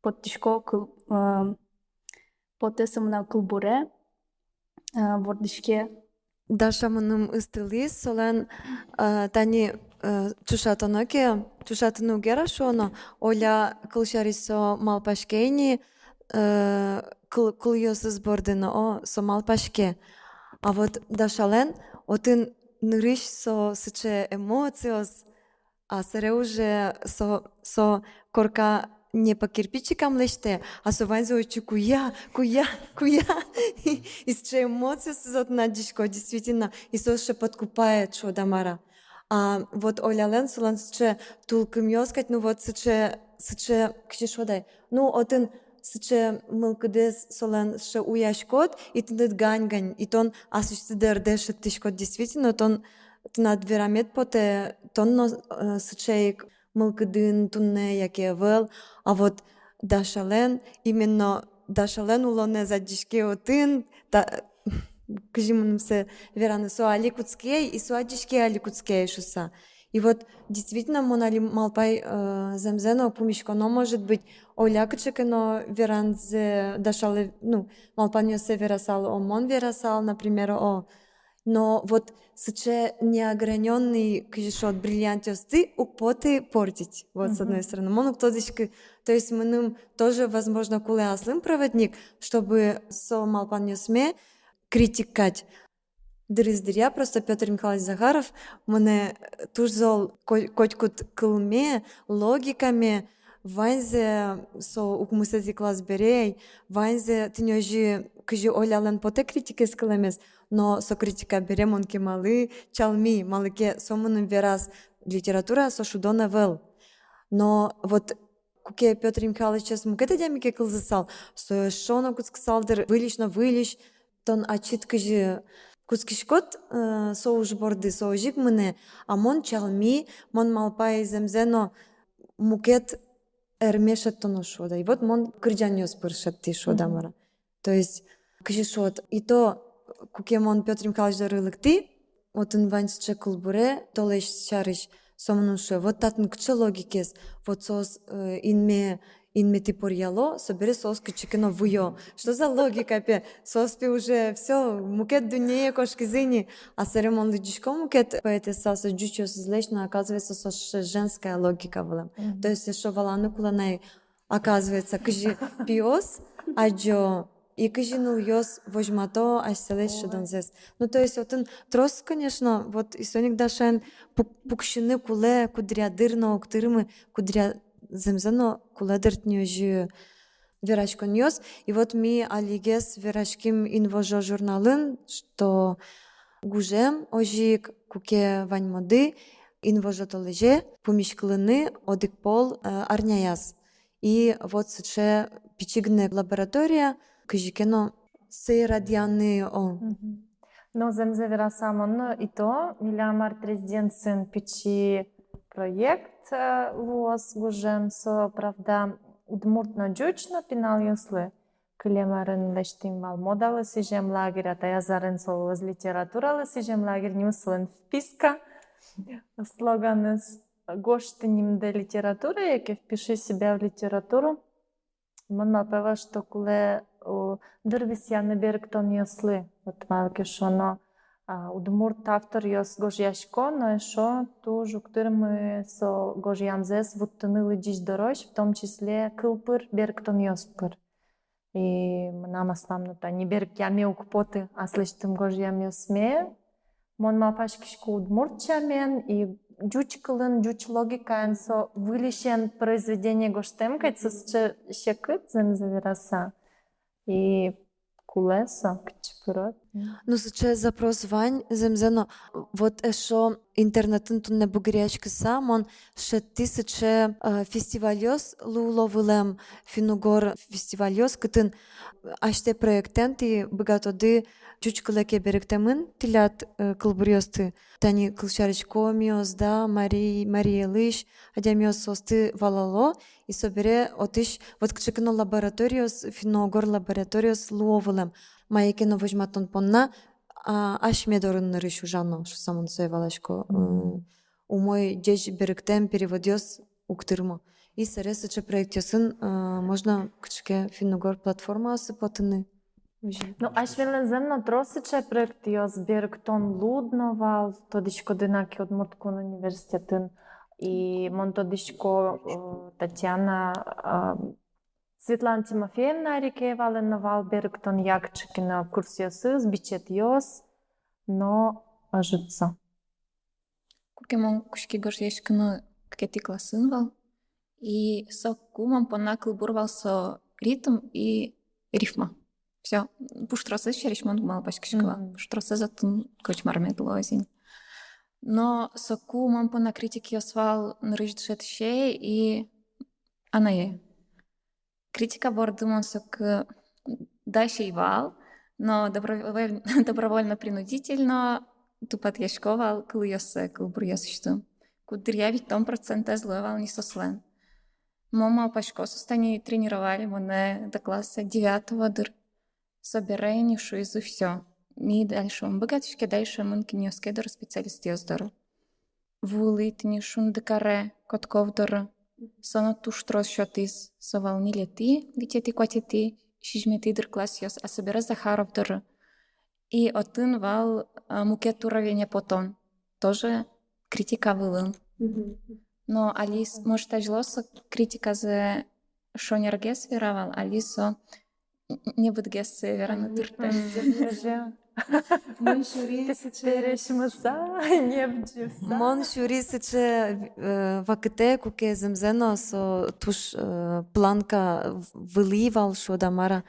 подтишко потесам на кылбуре вордышке. Даша мыным ыстылис, солен тани чушатыну гера шоно, оля кылшарисо малпашкейни кылйосыз бордыно со малпашке. А вот Дашален, отын нырыш со сыче эмоциос, а сере уже со корка не по кирпичикам леште, а со ванзо очи куя. И сыче эмоции сызот надишко, действительно, и со ще подкупает шо дамара. А вот Оля Лен солан сыче тулкым ёскать, ну вот сыче кши шодай. Ну, отын сыче мылкыдес солен ше уяшкот, и тындет гань, и тон асышты дердешет тишкот действительно, тон тынат верамет поте, тонно сычеик мылкыдын тунне яке вел, а вот дашален, именно дашален улоне задишке отын, кажем се вераны суали куцкей и суадишке али куцкей шуса. И вот действительно монали малпай земзено помешкано может быть олякачеке, но веранзе дашале, ну, малпаньо се верасал омон верасал, например, но вот сыче неограненный, кажешь, от бриллиантиосты укпоты портить, вот с одной стороны. Монук тодички, то есть мы тоже, возможно, куле аслым проводник, чтобы со малпаньо сме критикать. Дырыздыря просто Петр Михайлович Захаров мене тужзол котькут кылме, логиками, ванзе со укмусети класс берей, ванзе тынёжи кыжи ойлален поте критике скылемес, но со критика берем онки малы, чалми, малыке сомының верас литература со шудона вел. Но вот куке Петр Михайлович сейчас мукете дямике кылзысал, со шоно куцксалдыр вылиш, тон ачит кыжи кускишкот соуж борды соужик мыне, а мон чалми, мон малпай земзено мукет эрмешет тоно шода. И вот мон кырджаньос пыршет ти шода мара. То есть кыжи шот. И то куке мон Петр Михайлович дарылык ти, вот он ваньсче кулбуре, толеш чарыш сомнун шо. Вот татын кче логикес, вот сос инме ти порьяло, собери сос кычекино вуё. Что за логика пе? Соспи уже все, мукет дунея кошки зини, а серемон лыджишко мукет поэтеса со джучос излечно, оказывается, со женская логика была. То есть, что валану куланай, оказывается, кыжи пиос, аджо, и кыжи нульёс вожмато, а селеш шедонзес. Ну, то есть, вот он трос, конечно, вот и соник дашен пукшины куле, кудрядырно, уктырмы, кудря земзено куледертнёжи верашконьёс. И вот ми алигес верашким инвожо журналын, что гужем ожик куке ваньмоды инвожо толеже помишклыны одикпол арняяс. И вот сыче пичигне лаборатория кыжикено сейрадианы он. Но земзе верасамон и то милямар президентсын пичи проект луос гужем со правда удмуртно джучно пинал юслы. Клемарын лештим вал модалы сижем лагерь, а язарын солоз литературалы сижем лагерь нюслын вписка. Слоган из гоштыним де литературы, яке впиши себя в литературу. Мон напева, что куле дырвисяны берктон юслы. Вот малке шоно удмурт автор јос гожјашко, но ешо ту жуктырмы со гожјамзес вуттынылы джиш дорош, в том числе кылпыр берктон јоспыр. И нама сламната не берк јаме укпоты, а слештым гожјам јосме. Мон мапашкишко удмуртчамен и джуч кылын, джуч логикаен со вылишен произведение гоштем, кайт со шекыт земзевераса. И кулеса, кчпырот. Ну, сейчас запрос вань земзено. Вот эшо интернетын тунне бугрячка сам, он ше тысяче фестивалёс луловылем финугор фестивалёс, кытын аште проектенти богатоды чучкалеке беректемын тилят кылбурёсты. Тани кылшарычко миос да, Мария Лыш, адямиос состы валало, и собере отыш, вот кчекно лабораториос, финугор лабораториос луовылем. Майкино возьматон понна, аш медорын нарышу жано, что самон соевалашко. У мой дечь беректем переводёс уктырмо. И саресача проектёсын можно кчеке финугор платформа осыпотыны. Ну, аш велен земно тросиче проектиос берктон лудновал, тодичко дынаки од Мурткун университетын. И мон тодичко Татьяна Светлана Тимофеевна Рикеева леновал берктон якчики на курсиосы, сбичет йос, но ажутса. Кукемон кушки гожешкino какети класын вал. И со кумом понакл бурвал со ритм и рифма. Все. Пуштросы шеришмон мал пашкишкова. Пуштросы затун кочмармет лозин. Но со кумом пона критики освал нарыждшет шей и анае. Критика бордымон сок дальше и вал, но добровольно-принудительно тупат яшковал кыл ясы, кыл бур ясыштым. Кудырявить том процента зловал не сослен. Мома пашко состани тренировали моне до класса 9-го дыр. Собирай шуизу все. Ми дальше он богатышке дальше мын киньоске дыр специалист яздыры. Вулит не шун декаре, котков дыр. Соно туш трос шотис, совал не лети, летети кватети, шижмети дыр класс яс, а собира Захаров дыр. И отын вал мукет уровень потон. Тоже критика вылын. Но Алис, может, ажлоса критика за шонергес веровал, Алисо не будгес севера на тыртен. Мон шури сече вакте куке земзено со туш планка выливал шо дамара.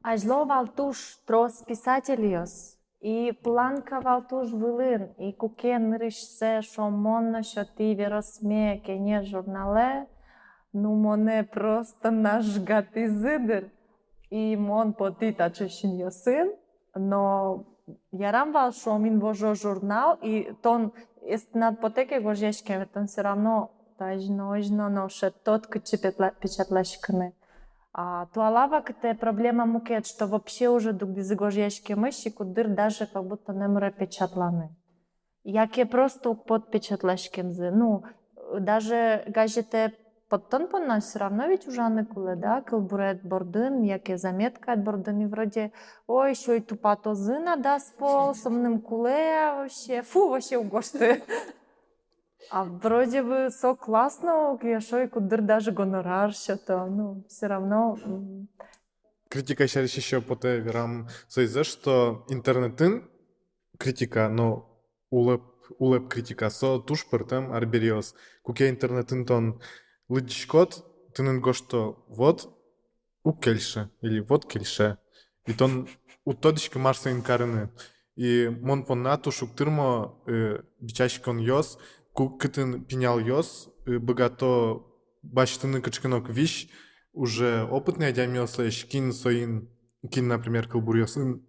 Ажло валтуш трос писателиос. И планка валтуш вылын. И куке нрышсе шо монно шо ти веросме кене журнале. Ну моне просто наш гати зидер. И мон потита чешин йосин. Но ярам вал шо мин вожо журнал. И тон над потеке го жешке вертон все равно тажно, но ше тот кычи печатлашканы. А туалава кате проблема мукет, что вообще уже дугди загожешке мыши, кудыр даже как будто не мре печатланы. Яке просто под печатлашкемзы. Ну, даже газете подтон по нас все равно ведь уже аныкулы, да, кылбурет бордын, яке заметка от бордын, и вроде, ой, еще и тупато зына да спол, сомным куле вообще, фу, вообще угошты. А вроде бы со классно, я и кудыр даже гонорар что-то, ну, все равно. Критика сейчас еще поте верам соизе, что интернетын критика, но улеп критика со туш пыртем арбериос. Куке интернетын тон лыдишкот, тынын гошто вот у кельше или вот кельше. И тон у тодишки марса инкарыны. И мон понна тушук тырмо бичашкон йос, кытын пенял йос, богато баштыны кычкынок виш, уже опытный адямиослеш, кин соин, кин, например, кылбурьосын,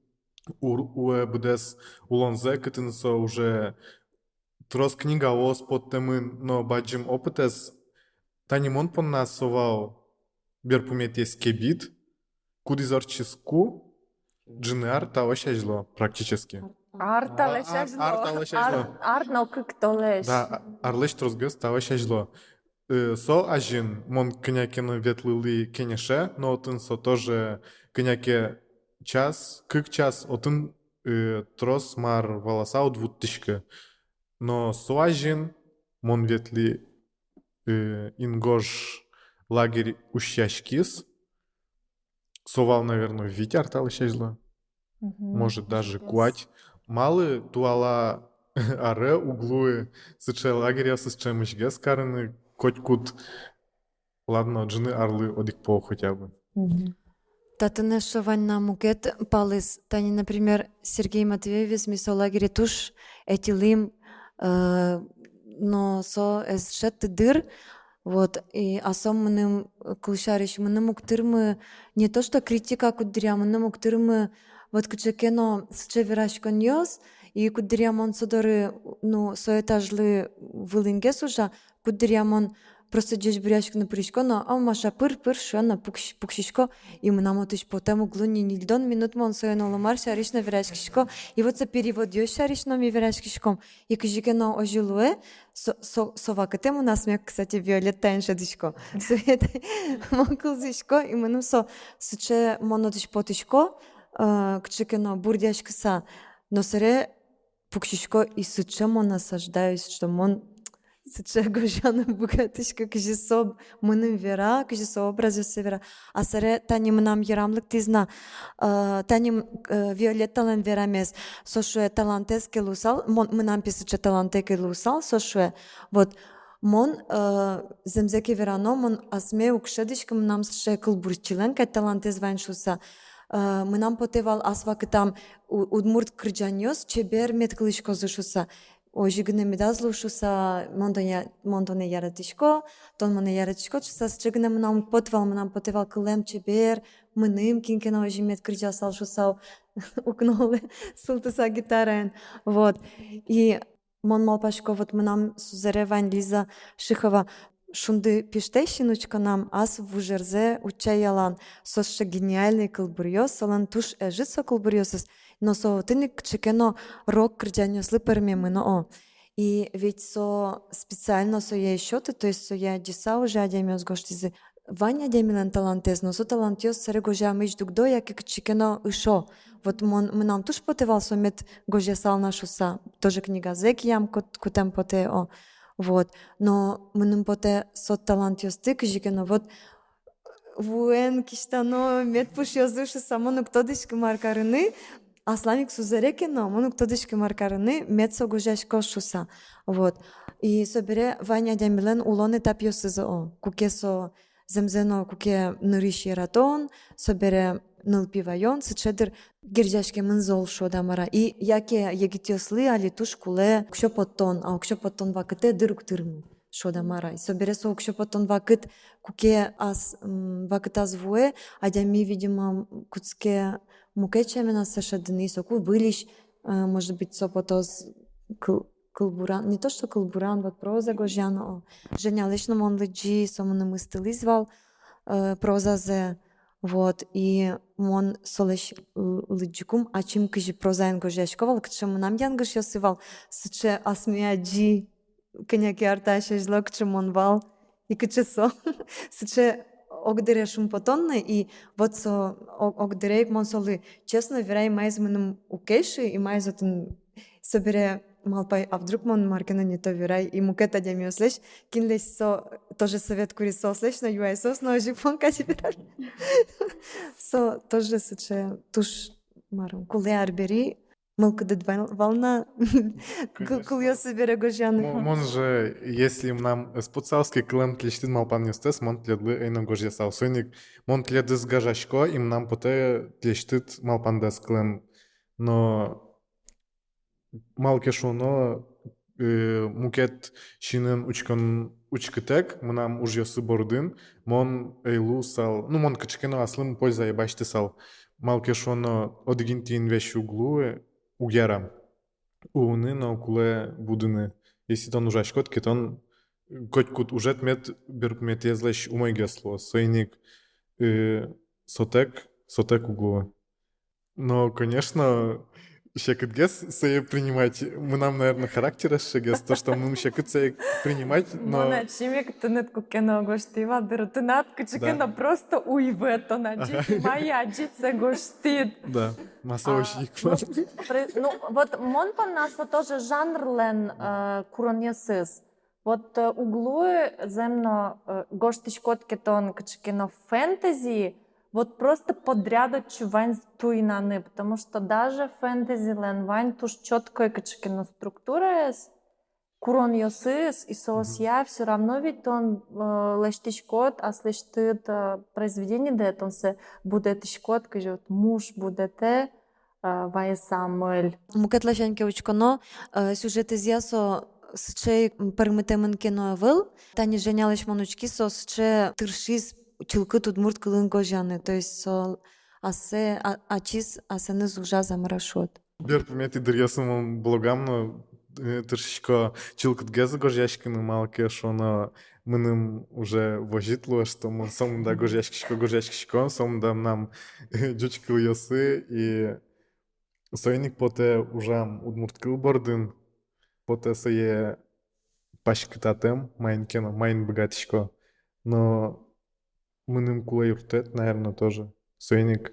будес улонзе, кытын со уже трос книга ос под темын, но баджим опытес, танимон понна совал берпуметес кебит, кудизорчиску, джинар тавашажло практически. Арт, но как то леш. Да, арлеш трозгыз тавашажло. Со ажин, мон кынякені ветлыли кенеше, но отын со тоже кыняке час, кык час, отын трос мар волоса от вуттышкы. Но со ажин, мон ветли ингош лагерь ущашкис, совал, наверное, витя арталышажло. Может даже куать. Малы туала аре углуи сыче лагеря с чемышге скарыны коть кут. Ладно, джины орлы одик по хотя бы. Татыны шовань на мукет палыс. Тани, например, Сергей Матвеевич мисо лагере туш этилим, но со эсшет дыр. Вот, и асом мыным кылшарыш, мыным уктырмы не то что критика кудыря, мыным уктырмы вот кычекено сыче верашкон йос, и кудырямон содоры, ну, соэтажлы вылынге сужа, кудырямон просто джеш буряшкны пырышко, но а маша пыр шона пукшишко, и мы нам отыш по тему глуни нильдон минут мон соеноло мар шаришно верашкишко, и вот за перевод йос шаришно ми верашкишком, и кыжекено ожилуэ, совакатем у нас мне, кстати, Виолетта иншадышко, суета мокылзышко, и мы нам сыче монотыш потышко, кычекено бурдяшкыса, но сыре пукшишко и сыче мон насаждаюсь, что мон сыче гожаны богатышко, кыжи соб мыным вера, кыжи со образы севера, а сыре таним нам ярамлык тизна, таним Виолеттален верамес, сошуе талантес келусал, мы нам писыче таланте келусал, сошуе, вот, мон земзеки верано, мон асме укшедышкым нам сше кылбурчилен, кай талантес вайншуса, мы нам потевал асвакытам удмурт кырджаньос, чебер меткылышко зышуса. ожигне медазлу шуса монтоне яратишко, тон моне яратишко, шуса счигне мнам потевал кылем чебер, мыным кинкена ожимет кричасал шусау, укнолы сылтыса гитарен. Вот. И мон малпашко вот мнам сузере Вань Лиза Шихова шунды пиштещинучка нам ас в ужерзе учаялан. Сосше гениальный кылбурьос, салан туш эжитсо кылбурьосыз, но со тыник чекено рок крджанёслы пермемыно о. И ведь со специально со я счеты, то есть со я диса уже адемиос гоштизы. Ваня демилен талантез, но со талантиос саре гожа мыч дугдо, як и чекено ишо. Вот мы нам туш потевал со мет гожа сал на шуса. Тоже книга зеки ям кутем поте о. Вот. Но мы нам поте со талантиос тык жикено. Вот вуен киштано мет пуш язышы само, но кто дышки маркарыны, Асламик сузерекено, мону кто дышки маркарыны, мет со гожашко шуса. Вот. И собере Ваня демилен улоны тапиосызы о. Куке со земзено, куке нырыши ратон, собере нылпивайон, сычедыр гиржашке мынзол шодамара. И яке егитёслы али туш куле кшопоттон, а кшопоттон вакыте дыруктырму шодамара. И собере со кшопоттон вакыт куке вакыт азвуе, адями, видимо, куцке мукечемена сашадыны, соку вылищ, может быть, сопотоз кылбуран, не то что кылбуран, вот проза гожяна, Женя лично мон лыджи, сомоны мыстылы звал прозазе, вот, и мон солеш лыджикум, а чим кыжи прозаен гожяшковал, кчему нам янгыш ясывал, сыче асмияджи, коняки арташа жло, кчему он вал, и кчесо, сыче огдере шумпотонне, и вот со огдерейк мон солы, честно, верай майз мыным укеши, и майз отын собере малпай, а вдруг мон маркена не то верай, и мукета дямио слеш, кинлес со, тоже совет кури со слеш, но юай сос, но жипон кати верай. Со, тоже сыче, туш марам, куле арбери, мылка дед волна, куле собере гожяны. Мон же, если нам спуцалский клем тлештин малпан нестес, мон тледлы эйно гожья саусыник, мон тледы с гажашко, им нам поте тлештит малпандес клем, но малкешуно мукет шинен учкытек, мынам уж ёсы бордын, мон эйлу сал, ну мон качкено аслым польза ебашты сал, малкешуно одгинтин вещи углу, угерам. Уны на окуле будыны. Если тон ужашкот, кетон котькут ужет мет беркмет езлеш умой гесло. Сойник сотек углу. Но, конечно, щекет гес сее принимать. Мы нам, наверное, характера шегес, то, что мы щекет сее принимать, но... Мона чимик тынет кукено гоштива, дыртынат кычыкено просто уйвето на джики моя джице гоштит. Да, массовочник. Ну, вот мон по нас вот тоже жанрлен куроньясыз. Вот углу земно гоштичкот кетон кычыкено фэнтези, вот просто подряд чувань туинаны, потому что даже фэнтези лен вань туш четкая кычыкено структура курон йосыз и соосья все равно ведь он лештичкот, а слештит произведение дет, он се будет тичкот, кажет муж будет вай Самуэль. Мукет лашанке учконо сюжет изясо сче пермитемен кино выл, тани женялыш манучки со сче тыршиз чилкы удмурт кылын гожаны, то есть со асе ачис асены зужа замарашот. Бер помети дырьясым блогамно тыршичко чилкыт гезы гожяшкины малке, шоно мыным уже вожитло, что мы сомда гожяшкишко, сомда нам джучкыл ясы, и сойник поте ужам удмурт кыл бордын, поте сое пашкытатем, майн кено, майн богатишко, но мыным кула юртет, наверное, тоже. Сойник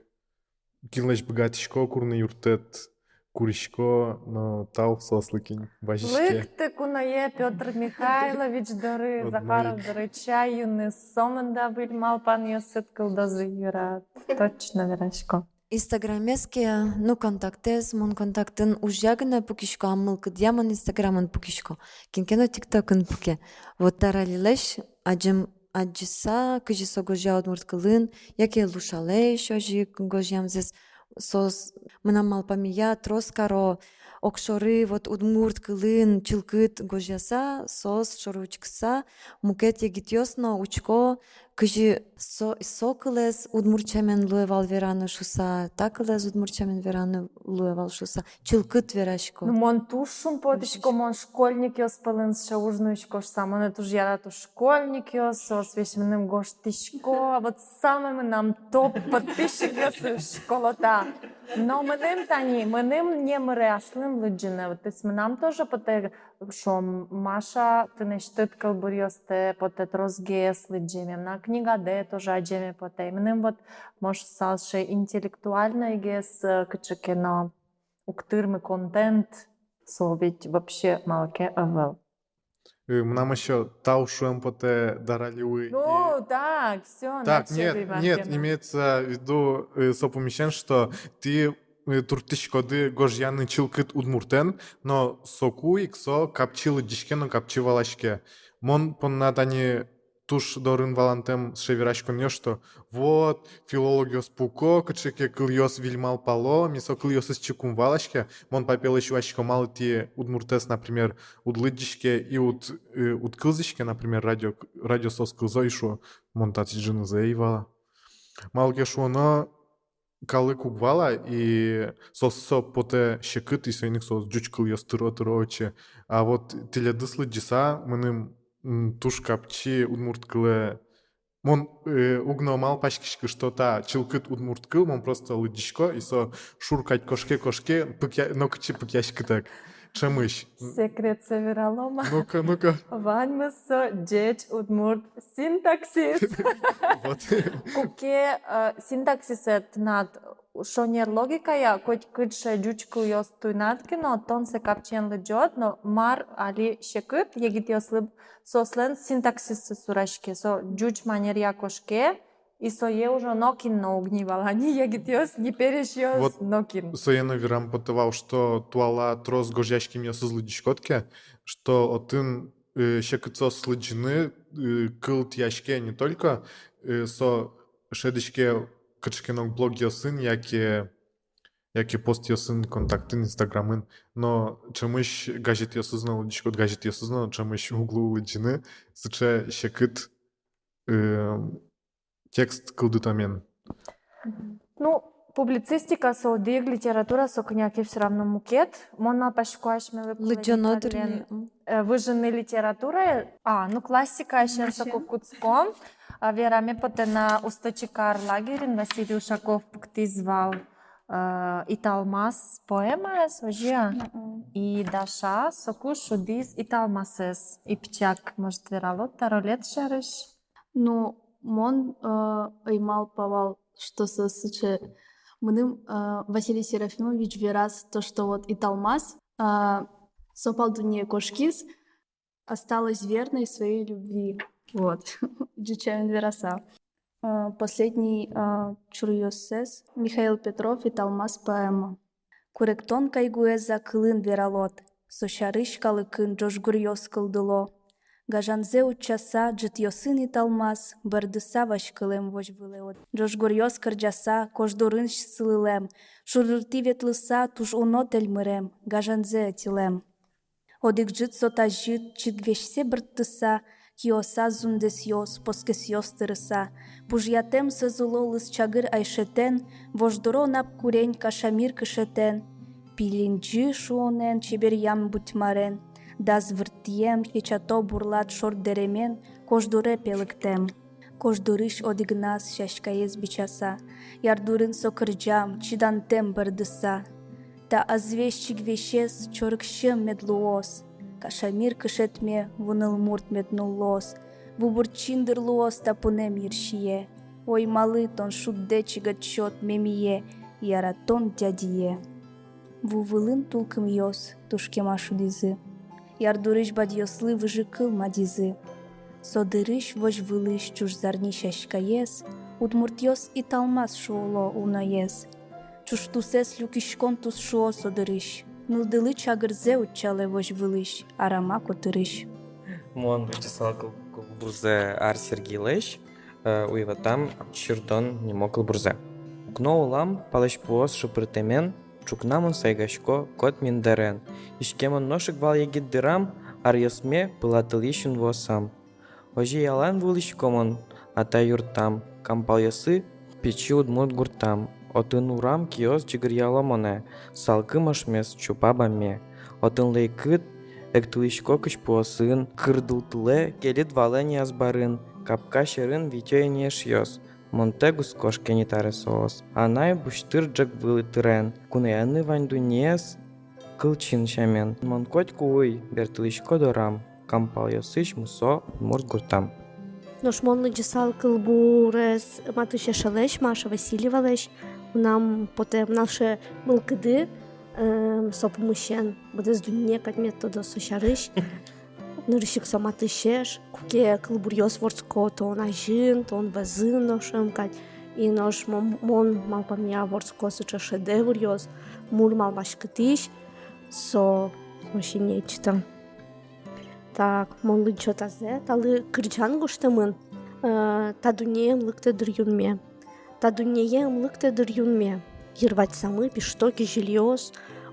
килнеш богатишко, курны юртет, куришко, но тал сослыкин, бажишке. Лыкты кунае Петр Михайлович дары, Захаров дары чаюны, сомында был малпан йосыт кылдазы юрат. Точно, верашко. Инстаграмеске, ну контактез, мон контактын ужягына пукишко, аммылкы дьяман инстаграмын пукишко. Кинкено тиктокын пуке. Вот таралилеш, аджиса, кыжисо гожя удмурткылын, яке лушалеш, ожи гожямзес, сос, мынам малпамия, троскаро, окшоры вот удмурт кылын чылкыт гожяса, сос шоручкса, мукет егитьосно учко, кыжи сокылес удмурчамен луевал вераны шуса, такылес удмурчамен вераны луевал шуса, чылкыт верашко. Ну, мон тушум потишко, мон школьник йос палын шаужнуичко, само не туж ярато школьник йос, освещенным гоштишко, вот самым нам топ подписчик йос школота. Но меним тані, меним не мреслим лиджине. То есть нам тоже поте, що Маша ти не штит калбурйосте поте трозгес лиджимем. На книга де тоже аджеме поте. Меним вот може салше интеллектуально игес кычыке, но уктырмы контент совить вообще малке авел. Нам еще таушуем поте даралиуи. Ну, так, все, Так, нет, имеется в виду, сопомещен, что ты туртышкоды гожьяны чилкыт удмуртен, но соку иксо капчилы дишкену капчивалашке. Мон поннадани туш дорын валантем шеверашкон что вот филологиос пуко, кычеке кыльос вильмал пало, мисо кыльос из чекум валашке, мон попел еще ачко мал ти удмуртес, например, удлыдишке и уд кылзишке, например, радиосос кылзо ишу, мон тати джины заевала. Малке шуно калы кубвала и сосо поте щекыт и сойник сос джуч кыльос тыро-тыро. А вот теледыслы джиса мыным туш капчи удмурткылы. Мон угномал пачкишки что-то чилкыт удмурткыл, мон просто лыдишко и со шуркать кошке, но кычи пыкяшки так. Чемыш. Секрет Северолома. Ну-ка. Ваньмасо джеч удмурт синтаксис. Вот. Куке синтаксисет над шонер логика я коть кытше джучку йос туйнатки, но тон се капчен лыджот, но мар али шекыт егит йослыб сослен синтаксис сурашке, со джуч манер якошке, и со е уже нокин на огнивала, не егит йос, не переш йос Вот нокин. Соена Вирам потывал, что туала трос гожяшки мне со злыдишкотке, что отын щекыцо слыджины кылт яшке не только со шедышке кычкенок блог йосын, яки пост йосын контактын инстаграмын, но чемыш газет йосызна лыдишкот газет йосызна, чемыш углу лыджины, сыче щекыт текст кылдытамен. Ну, публицистика со одиг, литература со коняки все равно мукет. Мона пашкуаш меле Лыджанодырни. выжжены литература. Ну классика еще со кукуцком. Вераме потена усточикар лагерин Василий Ушаков птизвал Италмас поема сожия и Даша соку шудис Италмасес и пчак может верало таролет шарыш. Ну, мон аймал павал, что сосыче мыным Василий Серафимович верас то, что вот Италмас сопал дуне кошкис осталась верной своей любви. Вот. Джичамен вераса. Последний чурьосес Михаил Петров Италмас поэма. Куректон кайгуэза кылын вералот, сошарыш калыкын жожгурьос кылдыло. Гажанзе учаса джитьосын Италмас, бардыса вашкылем вожвылеот. Жожгурьос кырджаса, кождурын сылылем, шурырти ветлыса туж унот эльмырем, гажанзе атилем. Одик джит сота жит, читвешсе бырттыса, киоса зундес йос, поскес йостырыса. Пужьятем сызулолыс чагыр айшетен, вождуро нап курень кашамир кышетен. Пилинджи шуонен чебер ям бутьмарен. Даз выртием, хечато бурлат шордеремен, кождуре пелыктем. Кождурыш одигнас шашкаез бичаса, ярдурын сокырджам, чидантем бардыса. Та азвещик вещес, чорыкшым медлуос, кашамир кышетме, вуныл мурт меднуллос, вубурчиндыр луос тапунем ершие. Ой малы тон шудде чигатчот мемие, яратон дядие. Вувылын тулкым йос, тушкема шудизы. Ярдурыш бадьослы выжыкыл мадизы. Содырыш вожвылыш чужзарни шашкаес, удмуртьос Италмас шуоло унаес. Чуштусес люкишкон тус шуо содырыш. Нылдылы чагырзе учале вожвылыш, арама котырыш. Мон Вячеслав Кылбурзе Ар Сергеевич, уйва там чирдон не мог Кылбурзе. Укно улам палыш пуос шыпыртемен, чукнамын сайгашко кот миндерен. Ишкемон ношик вал егит дырам, ар йосме пылатылишын восам. Ожи ялан вулишкомон ата юртам, кампал ясы печи удмут гуртам. Отын урам киос жигыр яламоне, салкы машмес чупабаме. Отын лейкыт эктылишко кыш пуосын, кырдылтыле келит валени азбарын, капка шерын витёйне шьёс. Монтегус кошкени таресоос, анай буштыр джак вылытырен, кунаяны ваньдунес кылчин шамен. Монкоть куй, бертылишко дорам, кампал ясыш мусо мурт гуртам. Нож монлы джесал кылбурес матыше шалеш, Маша Васильева леш. Нам потем наше мылкыды сопымышен, будес дунне кадмет тодо сошарыш. Нырышик саматышеш, куке кылбурьос ворско, то он ажин, то он вазын ношем кать. И нож мон малпамия ворско сыча шедеврьос, мур малбашкытыш, со вообще нечто. Так, монлы чотазе, талы кырчан гуштымын, та дунеем лыктыдыр юнме. Та дунеем лыктыдыр юнме. Ервать самы пиштоки жильёс,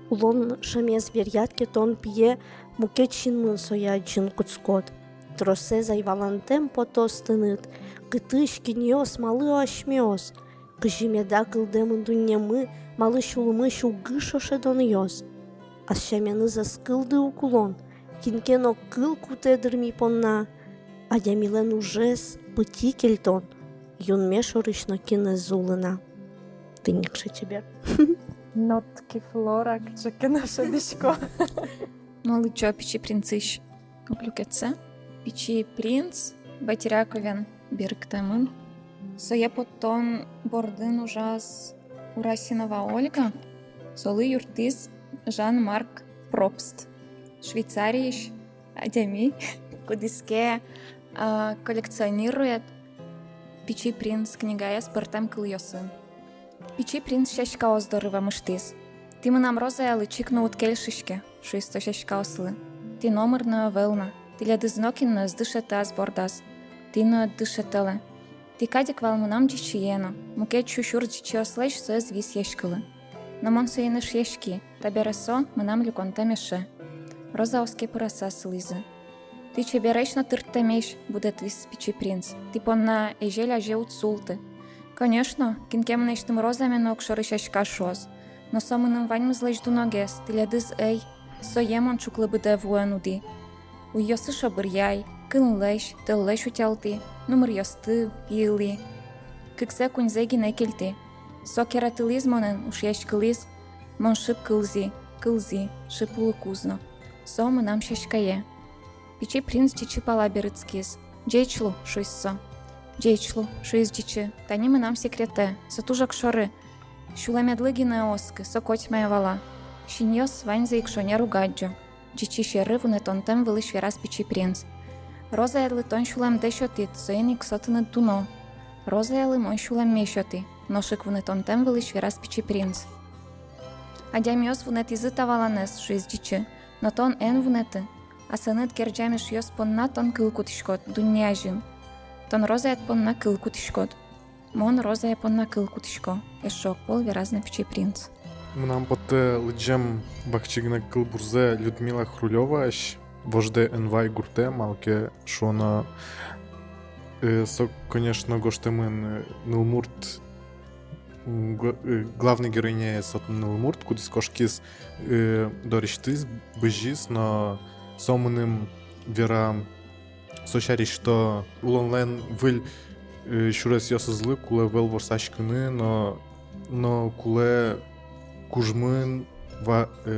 улон шамес верятке тон пие муке чинмын соя джин куцкот. Тросе зайвалантем потос тыныт, кытыш киньёс малы ашмёс. Кыжимеда кылдемын дунемы, малы шулымы шулгышо шедон йос. Асшамены заскылды укулон, кинкено кыл кутедыр понна, а ямилен ужес пыти кельтон, юнме шорышно кине зулына. Ты никше тебе. Нотки флора, кчеке наше дишко. Малычо пичи принцыш. Уплюкетсе. Пичи принц, батиряковен бирктемын. Соя потом бордын ужас Урасинова Ольга. Солы юртис Жан-Марк Пробст. Швейцарийш Адеми, кудиске коллекционирует Пичи принц книга спортем кыльосын. Пичи принц шашка оздорыва мыштис. Ти мынам роза лычикну уткельшишке, шуисто шашка ослы. Ти номерна велна, ти лядызнокинна сдышете аз бордас. Ти на дышетеле. Ти кадик вал мынам джичиено, муке чушур джичи ослеш соез вис ешкылы. Но мон соеныш ешки, табересо мынам люконте меше. Роза оске пыраса слызы. Ти чебереш на тырттемеш, будет вис Пичи принц. Ти понна ежеля жеут султы. Конечно, кинкемнештым розамен окшоры шашка шоз. Но сомыным ваньмы злежду ногес, ти лядыз эй, соемон чуклыбыде вуэнуди. У йосы шобыр яй, кын леш, тыл леш утялти, нумыр йосты, вилли. Кыксе куньзеги не келти. Со кератилизмонен уж ешкылиз, мон шип кылзи, шипулы кузно. Со мынам шашкае. Пичи принц чичи пала берыцкиз. Джейчлу шуйссо. Джейчлу шуйз джичи. Тани мынам секрете, сатужак шоры. Шуламедлыгине оскы, сокотьмая вала. Шиньос ваньза икшоне ругаджо. Джичи шеры вунетонтем вылыш верас Пичи принц. Роза ядлы тон шулам дешотит, соен иксотыны туно. Роза ядлы мон шулам мешоти, ношик вунетонтем вылыш верас Пичи принц. Адямиос вунет изы таваланес шуйз джичи, но тон эн вунеты. А сынет керджамиш йос понна тон кылкутишкот, дунняжин. Тон роза понна кылкутишкот. Мон роза понна кылкутишко. Эшок пол веразна Пичи принц. Мынам поте лыджем бакчигна кылбурзе Людмила Хрулева аш вожде энвай гурте малке шона со, конечно, гоштемын Нылмурт главный героиня сот Нылмурт, кудис кошкис дориштис быжис, но сомыным вера сошариш, что улонлен выль шурес йосызлы, куле вел ворсашкыны, но куле кужмын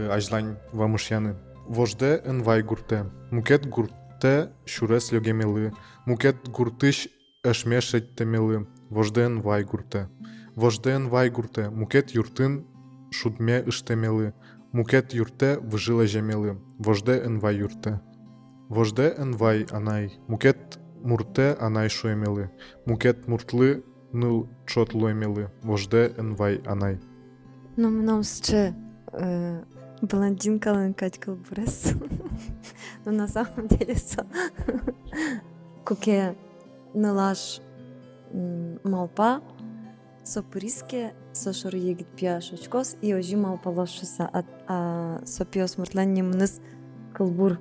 ажлань вамышяны. Вожде энвай гурте. Мукет гурте шурес лёгемелы. Мукет гуртыш эшмешет темелы. Вожде энвай гурте. Вожде энвай гурте. Мукет юртын шудме ыштемелы. Мукет юрте выжила жемелы. Вожде энвай юрте. Вожде энвай анай. Мукет мурте анай шуемелы. Мукет муртлы ныл чотлуемелы. Вожде энвай анай. Ну, мном ще блондинка ланкать кылбурес. Но на самом деле куке налаш малпа сопуриске сошор егит пияш очкос и ожи мал палошуса, сопиос муртленни мныз кылбур.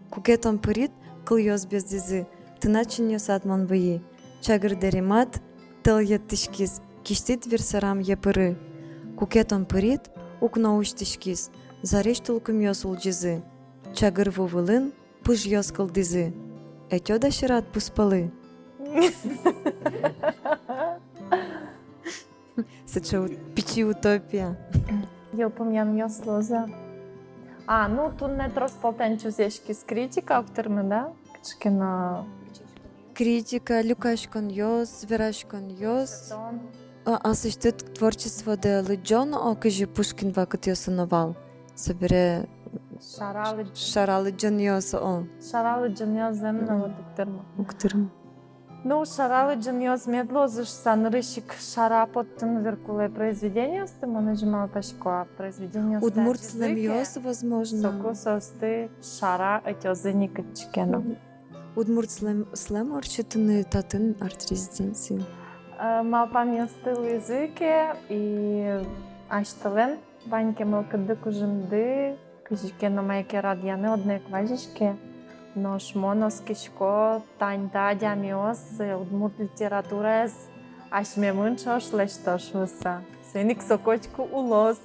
Кукетон пырит, кыл йос без дизы, тыначин йосат мон выи. Чагыр деремат, тыл еттишкиз, киштит версарам епыры. Кукетон пырит, ук научтишкиз, зареш толкум йос улджизы. Чагыр вовылын, пыж йос кылдизы. Этё да шират пуспалы. Сыча пичи утопия. Eu помням я слоза. Ну тут не троспалтен чузешки с критика, авторме, да? Качки на... Критика, люкашкон йос, верашкон йос. Същит творчество да лыджон, окажи Пушкин вакът йосановал. Събере шаралы джон йоса он. Шаралы джаньоз земна вот уктырма. Уктырм. Ну, шаралы джаньоз медлозыш санрышик шара поттын веркуле произведение стыма нажимал пашко, произведение Удмуртслем йос, возможно. Соку состы шара этёзыни качкена. Удмуртслем орчетыны татын арт-резиденции. Малпам ястыл языке и аштылен. Баньке мылкыды кужымды, кыжикена майке радияны одне кважишке. Но шмонос кишко таньта дямиос удмурт литература аш мемын шош лештош вуса. Сеник сокочку улос.